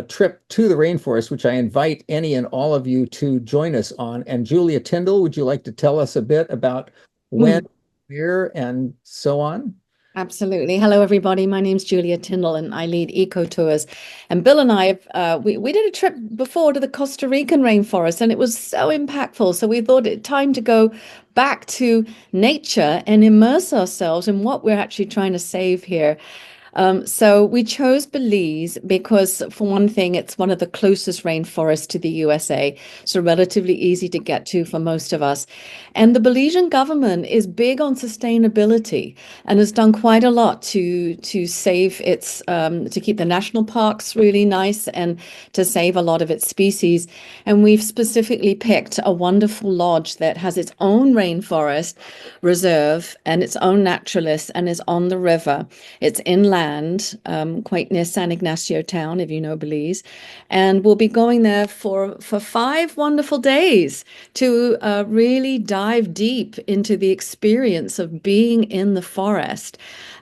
trip to the rainforest, which I invite any and all of you to join us on. And Julia Tyndall, would you like to tell us a bit about when, where, and so on? Absolutely. Hello, everybody. My name's Julia Tyndall, and I lead Eco Tours. And Bill and I, we did a trip before to the Costa Rican rainforest, and it was so impactful. So we thought it time to go back to nature and immerse ourselves in what we're actually trying to save here. So we chose Belize because, for one thing, it's one of the closest rainforests to the USA, so relatively easy to get to for most of us. And the Belizean government is big on sustainability and has done quite a lot to save its, to keep the national parks really nice and to save a lot of its species. And we've specifically picked a wonderful lodge that has its own rainforest reserve and its own naturalists and is on the river. It's inland. Quite near San Ignacio town, if you know Belize, and we'll be going there for 5 wonderful days to really dive deep into the experience of being in the forest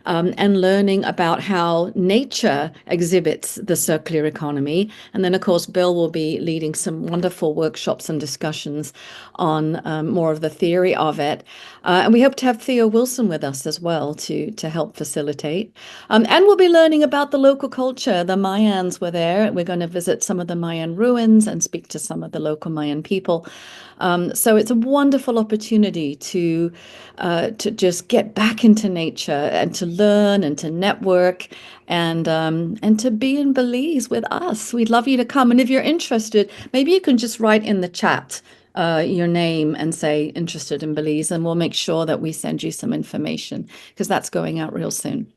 and learning about how nature exhibits the circular economy. And then, of course, Bill will be leading some wonderful workshops and discussions on more of the theory of it. And we hope to have Theo Wilson with us as well to help facilitate. And we'll be learning about the local culture. The Mayans were there. We're going to visit some of the Mayan ruins and speak to some of the local Mayan people. So it's a wonderful opportunity to just get back into nature and to learn and to network and to be in Belize with us. We'd love you to come. And if you're interested, maybe you can just write in the chat your name and say interested in Belize, and we'll make sure that we send you some information because that's going out real soon.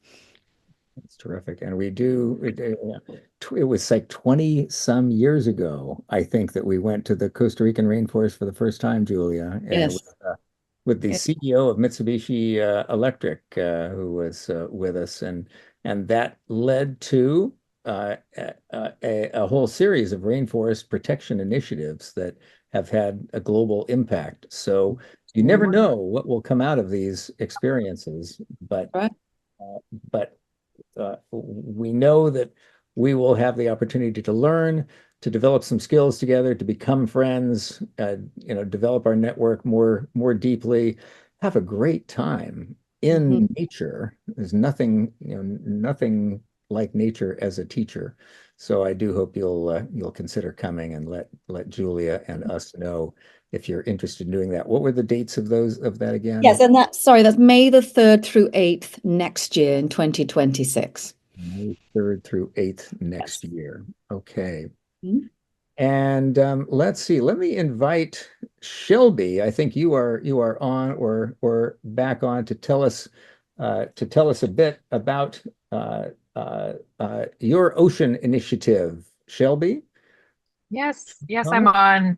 That's terrific. And we do, it was like 20 some years ago, I think, that we went to the Costa Rican rainforest for the first time, Julia. And it Yes. was with the CEO of Mitsubishi Electric, who was with us. And that led to a whole series of rainforest protection initiatives that have had a global impact. So you never know what will come out of these experiences, but Right. but we know that we will have the opportunity to learn, to develop some skills together, to become friends, develop our network more deeply, have a great time in nature. There's nothing, nothing like nature as a teacher. So I do hope you'll consider coming and let Julia and us know if you're interested in doing that. What were the dates of that again? Yes, and that's May the 3rd through 8th next year in 2026. May 3rd through 8th next year. Okay. Mhm. And let's see. Let me invite Shelby. I think you are on or back on to tell us a bit about your ocean initiative, Shelby. Yes, I'm on.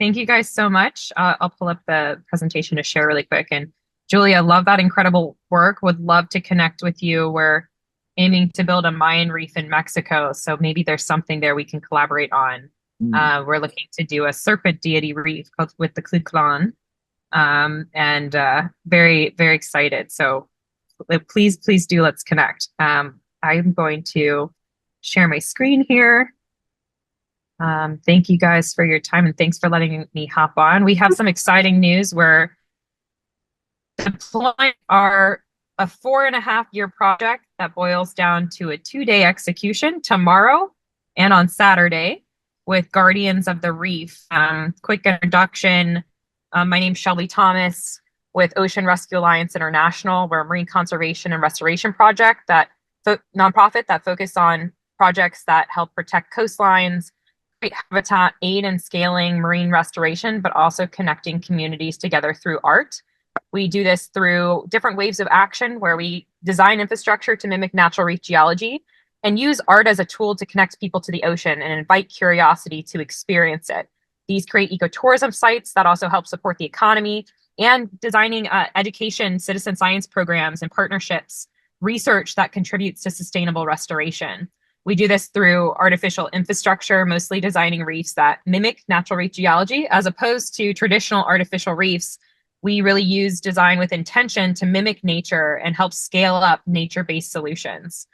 Thank you guys so much. I'll pull up the presentation to share really quick. And Julia, love that incredible work. Would love to connect with you. We're aiming to build a Mayan reef in Mexico. So maybe there's something there we can collaborate on. We're looking to do a serpent deity reef with the Cluclan. And very, very excited. So please do, let's connect. I'm going to share my screen here. Thank you guys for your time and thanks for letting me hop on. We have some exciting news. We're deploying a 4.5-year project that boils down to a 2-day execution tomorrow and on Saturday with Guardians of the Reef. Quick introduction. My name's Shelby Thomas with Ocean Rescue Alliance International. We're a marine conservation and restoration project nonprofit that focus on projects that help protect coastlines, create habitat, aid in scaling marine restoration, but also connecting communities together through art. We do this through different waves of action where we design infrastructure to mimic natural reef geology and use art as a tool to connect people to the ocean and invite curiosity to experience it. These create ecotourism sites that also help support the economy and designing education, citizen science programs and partnerships, research that contributes to sustainable restoration. We do this through artificial infrastructure, mostly designing reefs that mimic natural reef geology, as opposed to traditional artificial reefs. We really use design with intention to mimic nature and help scale up nature-based solutions.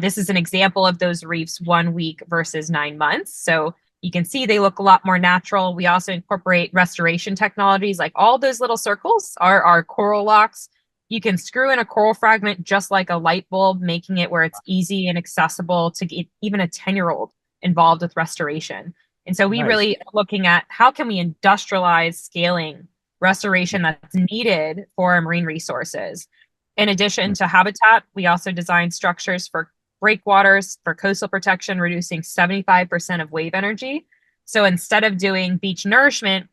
This is an example of those reefs 1 week versus 9 months. So you can see they look a lot more natural. We also incorporate restoration technologies, like all those little circles are our coral locks. You can screw in a coral fragment just like a light bulb, making it where it's easy and accessible to get even a 10-year-old involved with restoration. And so we really are looking at how can we industrialize scaling restoration that's needed for marine resources. In addition to habitat, we also design structures for breakwaters for coastal protection, reducing 75% of wave energy. So instead of doing beach nourishment,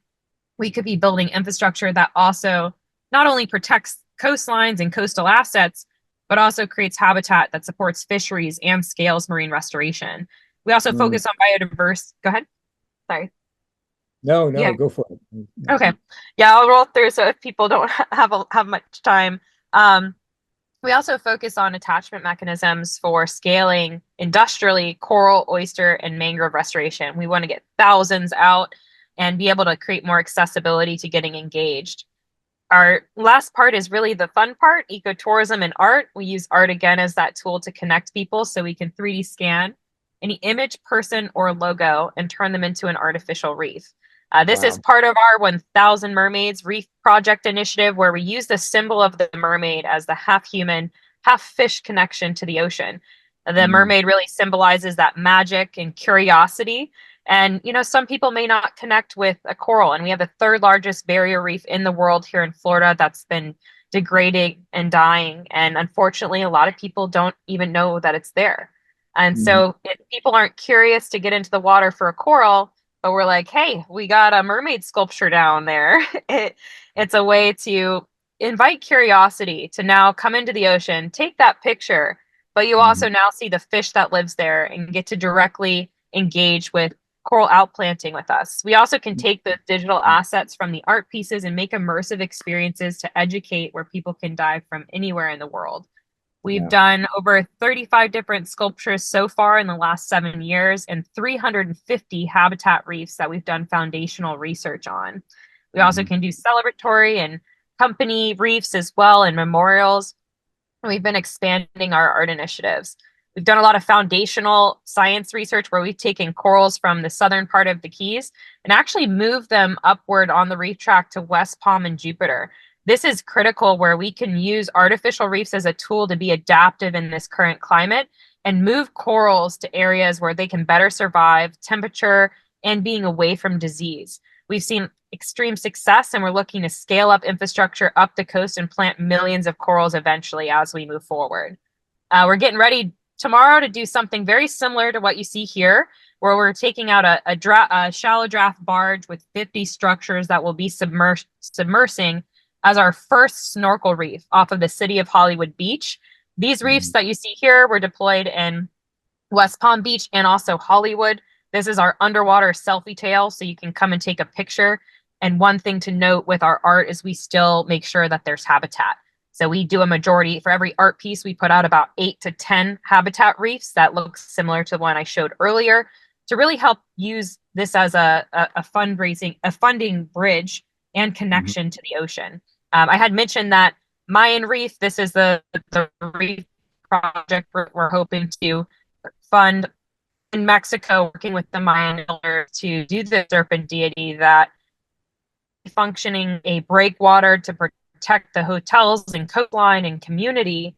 we could be building infrastructure that also not only protects coastlines and coastal assets, but also creates habitat that supports fisheries and scales marine restoration. We also focus on biodiverse. Go ahead. Sorry. No, go for it. Okay. Yeah, I'll roll through so if people don't have much time. We also focus on attachment mechanisms for scaling industrially coral, oyster, and mangrove restoration. We want to get thousands out and be able to create more accessibility to getting engaged. Our last part is really the fun part, ecotourism and art. We use art again as that tool to connect people so we can 3D scan any image, person, or logo and turn them into an artificial reef. This is part of our 1,000 Mermaids Reef Project initiative, where we use the symbol of the mermaid as the half human, half fish connection to the ocean. The mermaid really symbolizes that magic and curiosity. And, some people may not connect with a coral, and we have the 3rd largest barrier reef in the world here in Florida that's been degrading and dying. And unfortunately, a lot of people don't even know that it's there. And so if people aren't curious to get into the water for a coral, but we're like, hey, we got a mermaid sculpture down there. It's a way to invite curiosity to now come into the ocean, take that picture, but you also now see the fish that lives there and get to directly engage with coral outplanting with us. We also can take the digital assets from the art pieces and make immersive experiences to educate where people can dive from anywhere in the world. We've done over 35 different sculptures so far in the last 7 years and 350 habitat reefs that we've done foundational research on. We also can do celebratory and company reefs as well and memorials. We've been expanding our art initiatives. We've done a lot of foundational science research where we've taken corals from the southern part of the Keys and actually moved them upward on the reef track to West Palm and Jupiter. This is critical where we can use artificial reefs as a tool to be adaptive in this current climate and move corals to areas where they can better survive temperature and being away from disease. We've seen extreme success and we're looking to scale up infrastructure up the coast and plant millions of corals eventually as we move forward. We're getting ready tomorrow to do something very similar to what you see here, where we're taking out a shallow draft barge with 50 structures that will be submersing as our first snorkel reef off of the city of Hollywood Beach. These reefs that you see here were deployed in West Palm Beach and also Hollywood. This is our underwater selfie tail, so you can come and take a picture. And one thing to note with our art is we still make sure that there's habitat. So we do a majority, for every art piece, we put out about 8 to 10 habitat reefs that look similar to the one I showed earlier to really help use this as a funding bridge and connection to the ocean. I had mentioned that Mayan Reef, this is the reef project we're hoping to fund in Mexico, working with the Mayan elders to do the serpent deity that functioning a breakwater to protect the hotels and coastline and community,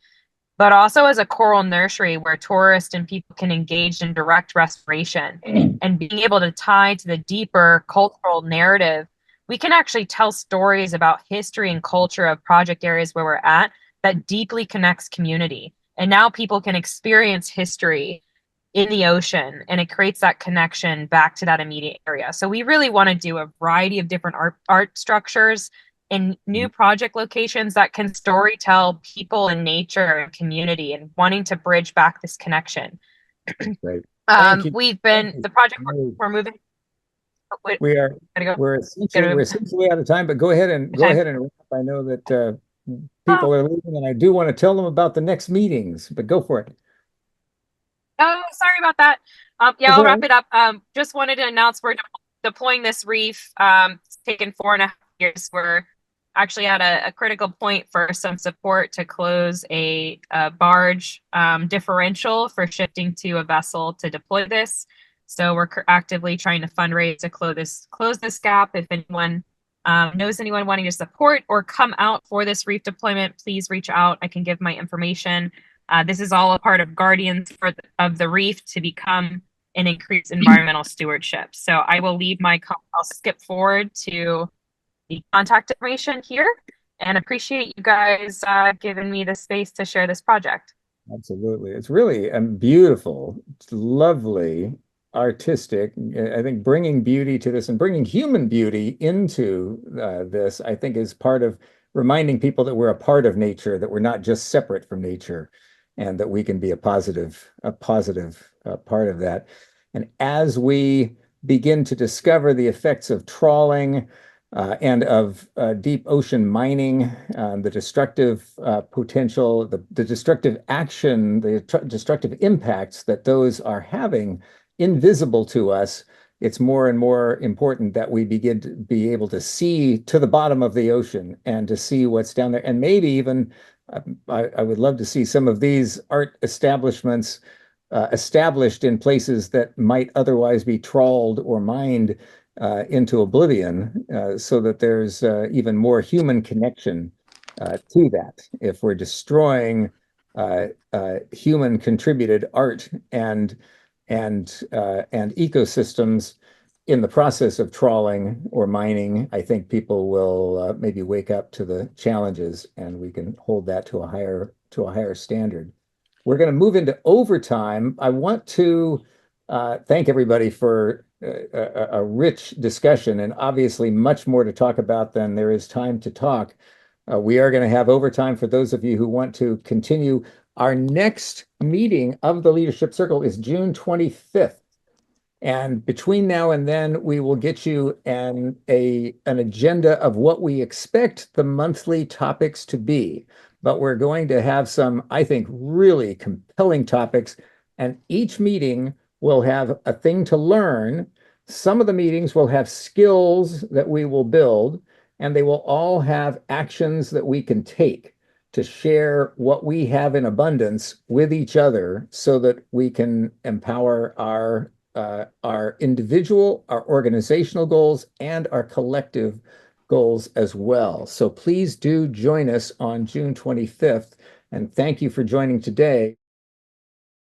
but also as a coral nursery where tourists and people can engage in direct restoration and being able to tie to the deeper cultural narrative. We can actually tell stories about history and culture of project areas where we're at that deeply connects community. And now people can experience history in the ocean and it creates that connection back to that immediate area. So we really want to do a variety of different art structures in new project locations that can story tell people and nature and community and wanting to bridge back this connection. Great. We've been the project we're moving. We're essentially out of time, but go ahead and wrap. I know that people are leaving, and I do want to tell them about the next meetings, but go for it. Oh, sorry about that. I'll wrap it up. Just wanted to announce we're deploying this reef. It's taken 4.5 years. We're actually at a critical point for some support to close a barge differential for shifting to a vessel to deploy this. So we're actively trying to fundraise to close this gap. If anyone knows anyone wanting to support or come out for this reef deployment, please reach out. I can give my information. This is all a part of Guardians of the Reef to become an increased environmental stewardship. So I will I'll skip forward to the contact information here and appreciate you guys giving me the space to share this project. Absolutely. It's really beautiful, lovely, artistic. I think bringing beauty to this and bringing human beauty into this, I think, is part of reminding people that we're a part of nature, that we're not just separate from nature, and that we can be a positive part of that. And as we begin to discover the effects of trawling and of deep ocean mining, the destructive potential, the destructive action, the destructive impacts that those are having invisible to us, it's more and more important that we begin to be able to see to the bottom of the ocean and to see what's down there. And maybe even, I would love to see some of these art establishments established in places that might otherwise be trawled or mined into oblivion, so that there's even more human connection to that. If we're destroying human contributed art and ecosystems in the process of trawling or mining, I think people will maybe wake up to the challenges, and we can hold that to a higher standard. We're going to move into overtime. I want to thank everybody for a rich discussion, and obviously much more to talk about than there is time to talk. We are going to have overtime for those of you who want to continue. Our next meeting of the Leadership Circle is June 25th. And between now and then, we will get you an agenda of what we expect the monthly topics to be. But we're going to have some, I think, really compelling topics. And each meeting will have a thing to learn. Some of the meetings will have skills that we will build, and they will all have actions that we can take to share what we have in abundance with each other so that we can empower our individual, our organizational goals, and our collective goals as well. So please do join us on June 25th. And thank you for joining today.